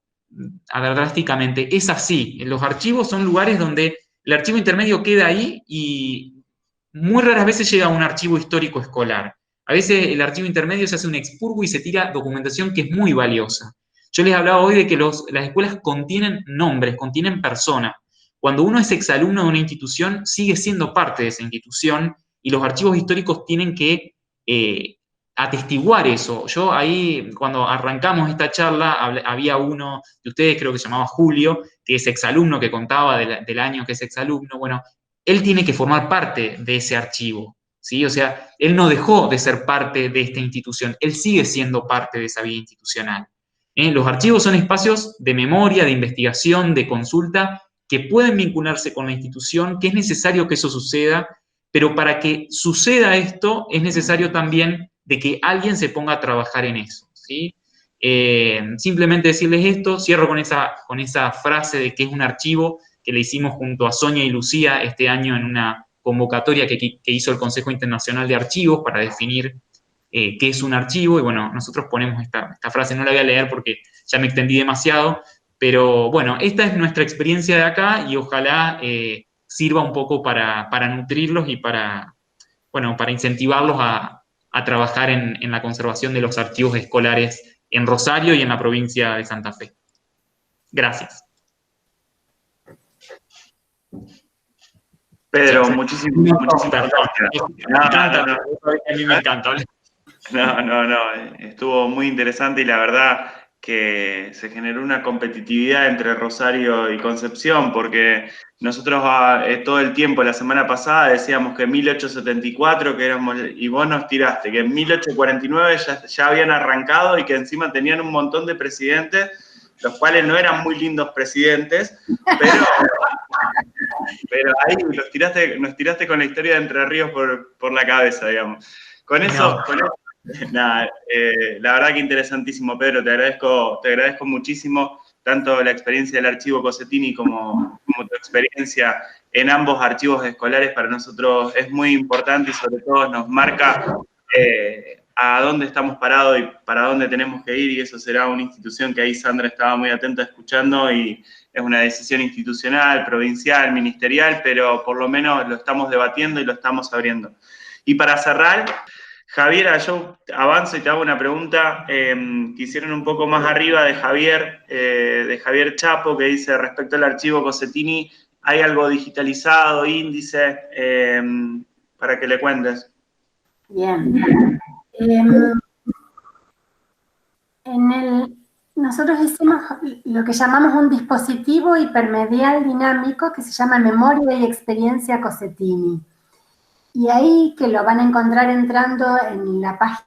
a ver, drásticamente, es así. Los archivos son lugares donde el archivo intermedio queda ahí y muy raras veces llega a un archivo histórico escolar. A veces el archivo intermedio se hace un expurgo y se tira documentación que es muy valiosa. Yo les hablaba hoy de que las escuelas contienen nombres, contienen personas. Cuando uno es exalumno de una institución, sigue siendo parte de esa institución y los archivos históricos tienen que atestiguar eso. Yo ahí, cuando arrancamos esta charla, había uno de ustedes, creo que se llamaba Julio, que es exalumno, que contaba del año que es exalumno. Bueno, él tiene que formar parte de ese archivo, ¿sí? O sea, él no dejó de ser parte de esta institución, él sigue siendo parte de esa vida institucional. Los archivos son espacios de memoria, de investigación, de consulta, que pueden vincularse con la institución, que es necesario que eso suceda, pero para que suceda esto es necesario también de que alguien se ponga a trabajar en eso, ¿sí? Simplemente decirles esto, cierro con esa frase de que es un archivo que le hicimos junto a Sonia y Lucía este año en una convocatoria que hizo el Consejo Internacional de Archivos para definir qué es un archivo, y bueno, nosotros ponemos esta frase, no la voy a leer porque ya me extendí demasiado, pero bueno, esta es nuestra experiencia de acá y ojalá sirva un poco para nutrirlos y para incentivarlos a trabajar en la conservación de los archivos escolares en Rosario y en la provincia de Santa Fe. Gracias. Pedro, muchísimas gracias. A mí me encanta. No, estuvo muy interesante y la verdad que se generó una competitividad entre Rosario y Concepción, porque nosotros todo el tiempo, la semana pasada, decíamos que en 1874, que éramos, y vos nos tiraste, que en 1849 ya habían arrancado y que encima tenían un montón de presidentes, los cuales no eran muy lindos presidentes, pero ahí nos tiraste con la historia de Entre Ríos por la cabeza, digamos. Con eso, nada, la verdad que interesantísimo, Pedro, te agradezco muchísimo, tanto la experiencia del archivo Cossetini como tu experiencia en ambos archivos escolares. Para nosotros es muy importante y sobre todo nos marca a dónde estamos parados y para dónde tenemos que ir, y eso será una institución que ahí Sandra estaba muy atenta escuchando, y es una decisión institucional, provincial, ministerial, pero por lo menos lo estamos debatiendo y lo estamos abriendo. Y para cerrar, Javier, yo avanzo y te hago una pregunta que hicieron un poco más arriba de Javier Chapo, que dice, respecto al archivo Cossetini, ¿hay algo digitalizado, índice, para que le cuentes? Bien. Nosotros hicimos lo que llamamos un dispositivo hipermedial dinámico que se llama Memoria y Experiencia Cossetini. Y ahí, que lo van a encontrar entrando en la página.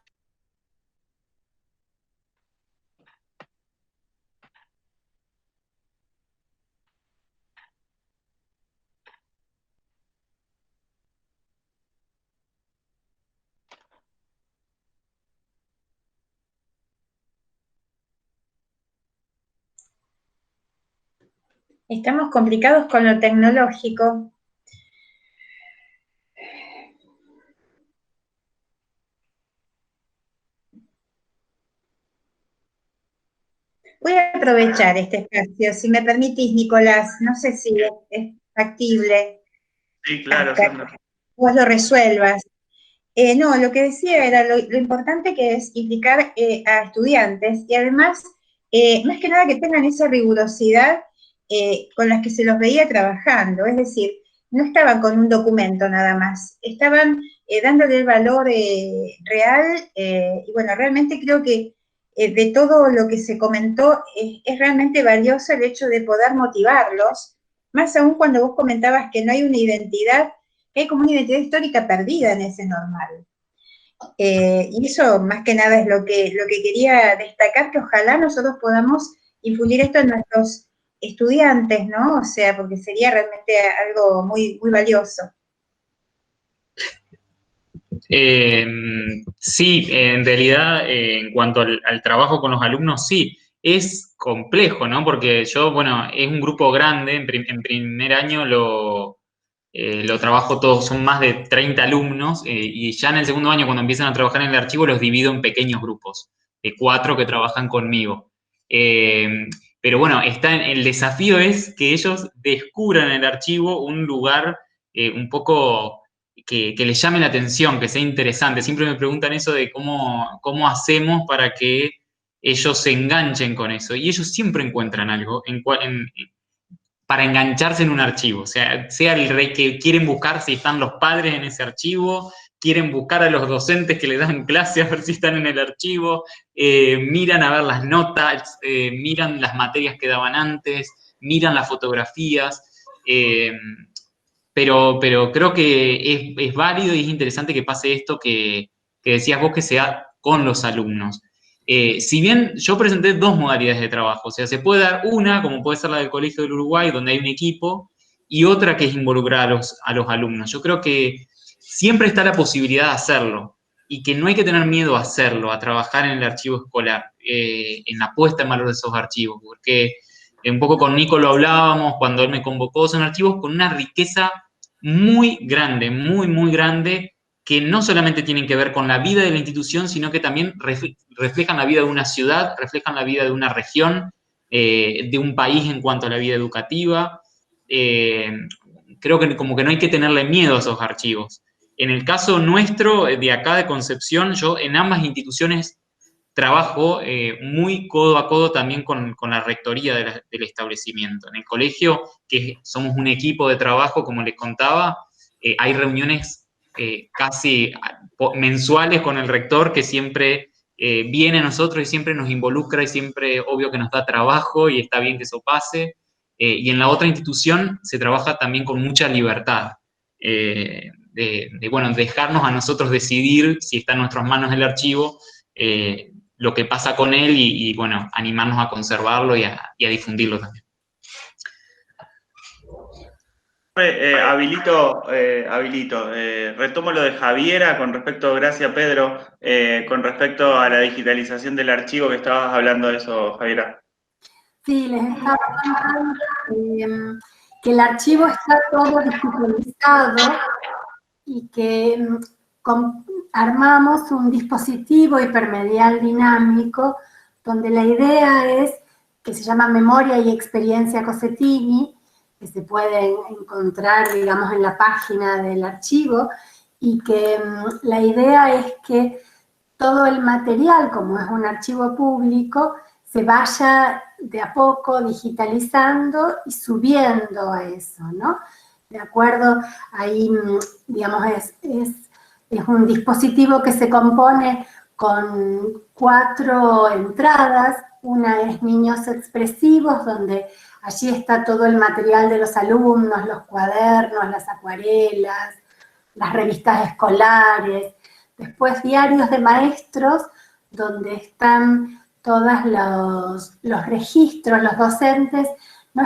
Estamos complicados con lo tecnológico. Voy a aprovechar este espacio, si me permitís, Nicolás, no sé si es factible. Sí, claro. Vos lo resuelvas. No, lo que decía era lo importante que es implicar a estudiantes y además, más que nada, que tengan esa rigurosidad con las que se los veía trabajando. Es decir, no estaban con un documento nada más, estaban dándole el valor real, y bueno, realmente creo que de todo lo que se comentó, es realmente valioso el hecho de poder motivarlos, más aún cuando vos comentabas que no hay una identidad, que hay como una identidad histórica perdida en ese normal. Y eso más que nada es lo que quería destacar, que ojalá nosotros podamos infundir esto en nuestros estudiantes, ¿no? O sea, porque sería realmente algo muy, muy valioso. Sí, en realidad, en cuanto al trabajo con los alumnos, sí, es complejo, ¿no? Porque yo, bueno, es un grupo grande, en primer año lo trabajo todos, son más de 30 alumnos, y ya en el segundo año, cuando empiezan a trabajar en el archivo, los divido en pequeños grupos, de 4 que trabajan conmigo. Pero bueno, el desafío es que ellos descubran en el archivo un lugar un poco que les llame la atención, que sea interesante. Siempre me preguntan eso de cómo hacemos para que ellos se enganchen con eso. Y ellos siempre encuentran algo para engancharse en un archivo. O sea el rey que quieren buscar si están los padres en ese archivo, quieren buscar a los docentes que le dan clase a ver si están en el archivo, miran a ver las notas, miran las materias que daban antes, miran las fotografías. Pero creo que es válido y es interesante que pase esto que decías vos, que sea con los alumnos. Si bien yo presenté 2 modalidades de trabajo, o sea, se puede dar una, como puede ser la del Colegio del Uruguay, donde hay un equipo, y otra que es involucrar a los alumnos. Yo creo que siempre está la posibilidad de hacerlo, y que no hay que tener miedo a hacerlo, a trabajar en el archivo escolar, en la puesta en valor de esos archivos, porque un poco con Nico lo hablábamos cuando él me convocó, son archivos con una riqueza muy grande, muy, muy grande, que no solamente tienen que ver con la vida de la institución, sino que también reflejan la vida de una ciudad, reflejan la vida de una región, de un país en cuanto a la vida educativa. Creo que como que no hay que tenerle miedo a esos archivos. En el caso nuestro, de acá de Concepción, yo en ambas instituciones trabajo muy codo a codo también con la rectoría del establecimiento. En el colegio, que somos un equipo de trabajo, como les contaba, hay reuniones casi mensuales con el rector, que siempre viene a nosotros y siempre nos involucra y siempre, obvio, que nos da trabajo y está bien que eso pase. Y en la otra institución se trabaja también con mucha libertad. Bueno, dejarnos a nosotros decidir si está en nuestras manos el archivo, lo que pasa con él y bueno, animarnos a conservarlo y a difundirlo también. Retomo lo de Javiera con respecto, gracias Pedro, con respecto a la digitalización del archivo, que estabas hablando de eso, Javiera. Sí, les estaba contando que el archivo está todo digitalizado y que armamos un dispositivo hipermedial dinámico donde la idea es, que se llama Memoria y Experiencia Cossetini, que se puede encontrar, digamos, en la página del archivo, y que la idea es que todo el material, como es un archivo público, se vaya de a poco digitalizando y subiendo a eso, ¿no? ¿De acuerdo? Ahí, digamos, es un dispositivo que se compone con 4 entradas. Una es niños expresivos, donde allí está todo el material de los alumnos, los cuadernos, las acuarelas, las revistas escolares. Después diarios de maestros, donde están todos los registros. Los docentes no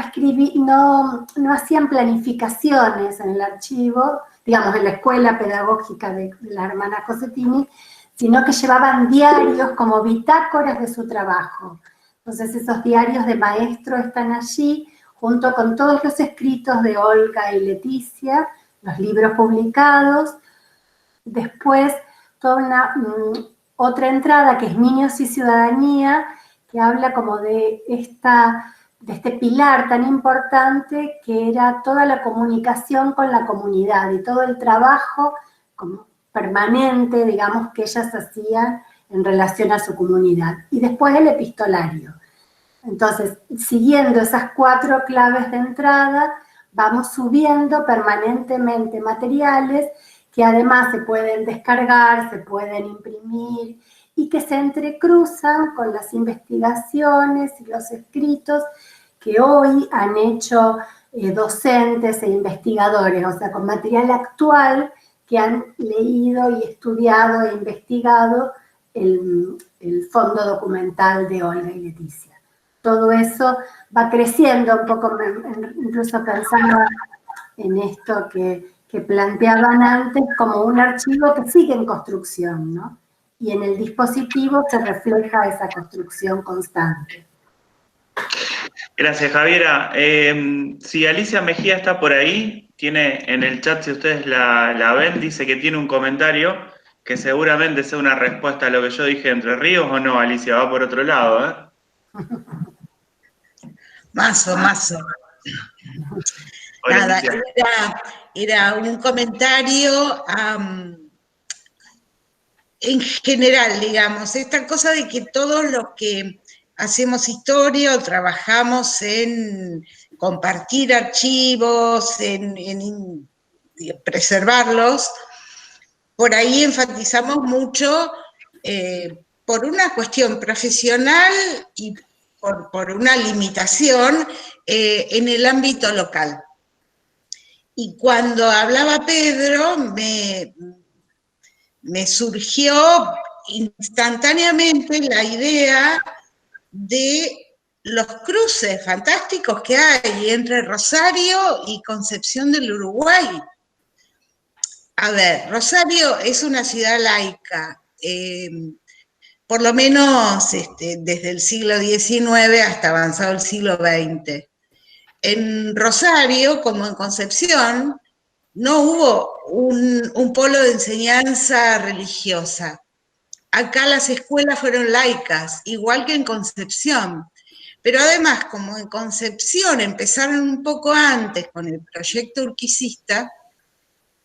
hacían planificaciones en el archivo, digamos, en la escuela pedagógica de la hermana Cossetini, sino que llevaban diarios como bitácoras de su trabajo. Entonces esos diarios de maestro están allí, junto con todos los escritos de Olga y Leticia, los libros publicados. Después, otra entrada que es Niños y Ciudadanía, que habla como de este pilar tan importante que era toda la comunicación con la comunidad y todo el trabajo como permanente, digamos, que ellas hacían en relación a su comunidad. Y después el epistolario. Entonces, siguiendo esas 4 claves de entrada, vamos subiendo permanentemente materiales que además se pueden descargar, se pueden imprimir y que se entrecruzan con las investigaciones y los escritos que hoy han hecho docentes e investigadores, o sea, con material actual que han leído y estudiado e investigado el fondo documental de Olga y Leticia. Todo eso va creciendo un poco, incluso pensando en esto que planteaban antes, como un archivo que sigue en construcción, ¿no? Y en el dispositivo se refleja esa construcción constante. Gracias, Javiera. Si Alicia Mejía está por ahí, tiene en el chat, si ustedes la ven, dice que tiene un comentario que seguramente sea una respuesta a lo que yo dije de Entre Ríos, ¿o no, Alicia? Va por otro lado, ¿eh? Mazo. Hola, Nada, Alicia. era un comentario en general, digamos, esta cosa de que todos los que hacemos historia o trabajamos en compartir archivos, en preservarlos, por ahí enfatizamos mucho por una cuestión profesional y por una limitación en el ámbito local. Y cuando hablaba Pedro, me surgió instantáneamente la idea de los cruces fantásticos que hay entre Rosario y Concepción del Uruguay. A ver, Rosario es una ciudad laica, por lo menos desde el siglo XIX hasta avanzado el siglo XX. En Rosario, como en Concepción, no hubo un polo de enseñanza religiosa. Acá las escuelas fueron laicas, igual que en Concepción. Pero además, como en Concepción empezaron un poco antes con el proyecto urquicista,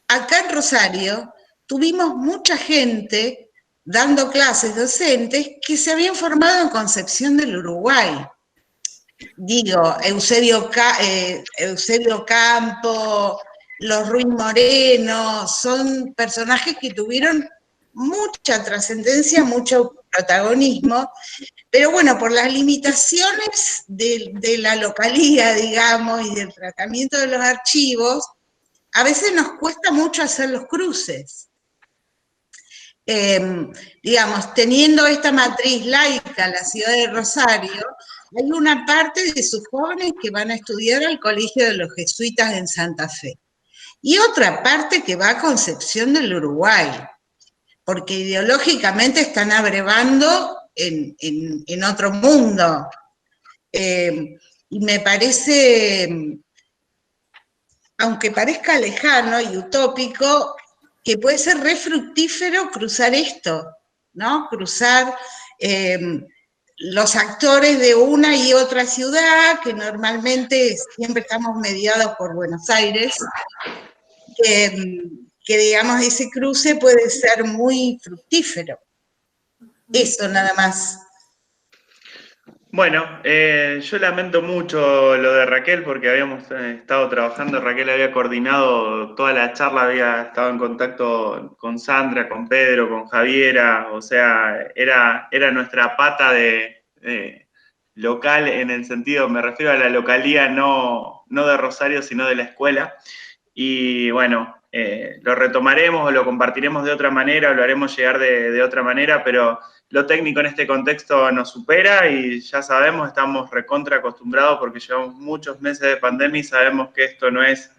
acá en Rosario tuvimos mucha gente dando clases docentes que se habían formado en Concepción del Uruguay. Digo, Eusebio Campo, los Ruiz Moreno, son personajes que tuvieron mucha trascendencia, mucho protagonismo, pero bueno, por las limitaciones de la localía, digamos, y del tratamiento de los archivos, a veces nos cuesta mucho hacer los cruces. Digamos, teniendo esta matriz laica, la ciudad de Rosario, hay una parte de sus jóvenes que van a estudiar al Colegio de los Jesuitas en Santa Fe. Y otra parte que va a Concepción del Uruguay, porque ideológicamente están abrevando en otro mundo. Y me parece, aunque parezca lejano y utópico, que puede ser re fructífero cruzar esto, ¿no? Cruzar los actores de una y otra ciudad, que normalmente siempre estamos mediados por Buenos Aires, que digamos ese cruce puede ser muy fructífero. Eso nada más. Bueno, yo lamento mucho lo de Raquel porque habíamos estado trabajando, Raquel había coordinado toda la charla, había estado en contacto con Sandra, con Pedro, con Javiera, o sea, era nuestra pata de local en el sentido, me refiero a la localía no de Rosario, sino de la escuela. Y bueno, lo retomaremos o lo compartiremos de otra manera o lo haremos llegar de otra manera, pero lo técnico en este contexto nos supera y ya sabemos, estamos recontra acostumbrados porque llevamos muchos meses de pandemia y sabemos que esto no es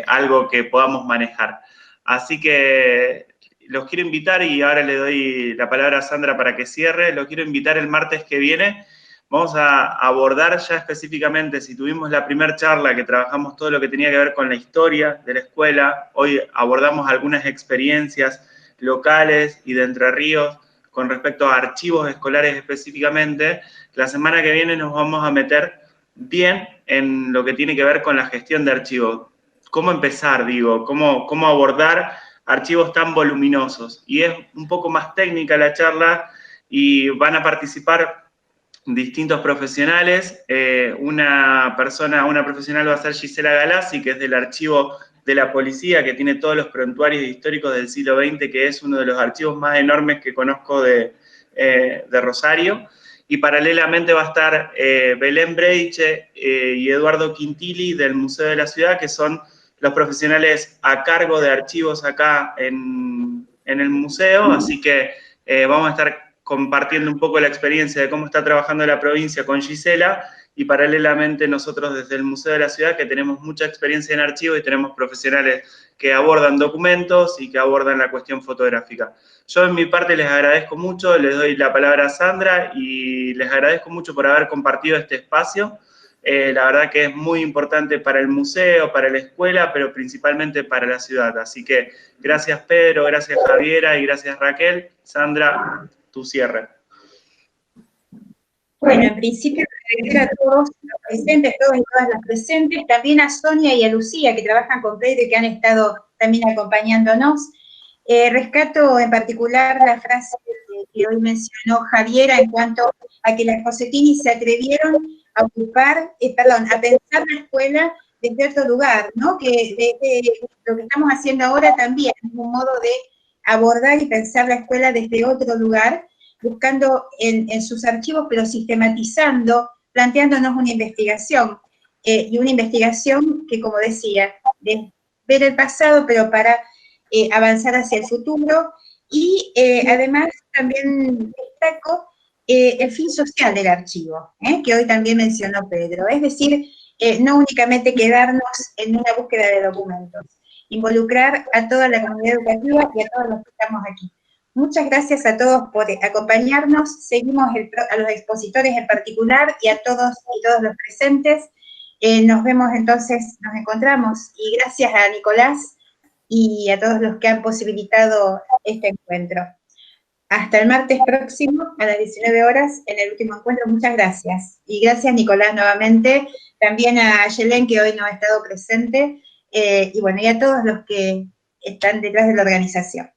algo que podamos manejar. Así que los quiero invitar y ahora le doy la palabra a Sandra para que cierre. Los quiero invitar el martes que viene. Vamos a abordar ya específicamente, si tuvimos la primera charla que trabajamos todo lo que tenía que ver con la historia de la escuela, hoy abordamos algunas experiencias locales y de Entre Ríos con respecto a archivos escolares específicamente. La semana que viene nos vamos a meter bien en lo que tiene que ver con la gestión de archivos. ¿Cómo empezar, digo? ¿Cómo abordar archivos tan voluminosos? Y es un poco más técnica la charla y van a participar distintos profesionales. Una profesional va a ser Gisela Galassi, que es del archivo de la policía, que tiene todos los prontuarios históricos del siglo XX, que es uno de los archivos más enormes que conozco de Rosario. Y paralelamente va a estar Belén Breiche y Eduardo Quintili del Museo de la Ciudad, que son los profesionales a cargo de archivos acá en el museo, así que vamos a estar compartiendo un poco la experiencia de cómo está trabajando la provincia con Gisela, y paralelamente nosotros desde el Museo de la Ciudad, que tenemos mucha experiencia en archivos y tenemos profesionales que abordan documentos y que abordan la cuestión fotográfica. Yo en mi parte les agradezco mucho, les doy la palabra a Sandra y les agradezco mucho por haber compartido este espacio. La verdad que es muy importante para el museo, para la escuela, pero principalmente para la ciudad. Así que gracias Pedro, gracias Javiera y gracias Raquel. Sandra, tu cierre. Bueno, en principio agradecer a todos los presentes, todos y todas las presentes, también a Sonia y a Lucía, que trabajan con Pedro y que han estado también acompañándonos. Rescato en particular la frase que hoy mencionó Javiera en cuanto a que las Cossetini se atrevieron a a pensar la escuela desde otro lugar, ¿no? Que desde lo que estamos haciendo ahora también es un modo de abordar y pensar la escuela desde otro lugar, buscando en sus archivos, pero sistematizando, planteándonos una investigación, y una investigación que, como decía, de ver el pasado, pero para avanzar hacia el futuro, y además también destaco el fin social del archivo, que hoy también mencionó Pedro, es decir, no únicamente quedarnos en una búsqueda de documentos, involucrar a toda la comunidad educativa y a todos los que estamos aquí. Muchas gracias a todos por acompañarnos, seguimos a los expositores en particular y a todos y todas los presentes. Nos vemos entonces, nos encontramos, y gracias a Nicolás y a todos los que han posibilitado este encuentro. Hasta el martes próximo a las 19 horas en el último encuentro. Muchas gracias. Y gracias Nicolás nuevamente, también a Yelén, que hoy no ha estado presente, y bueno, y a todos los que están detrás de la organización.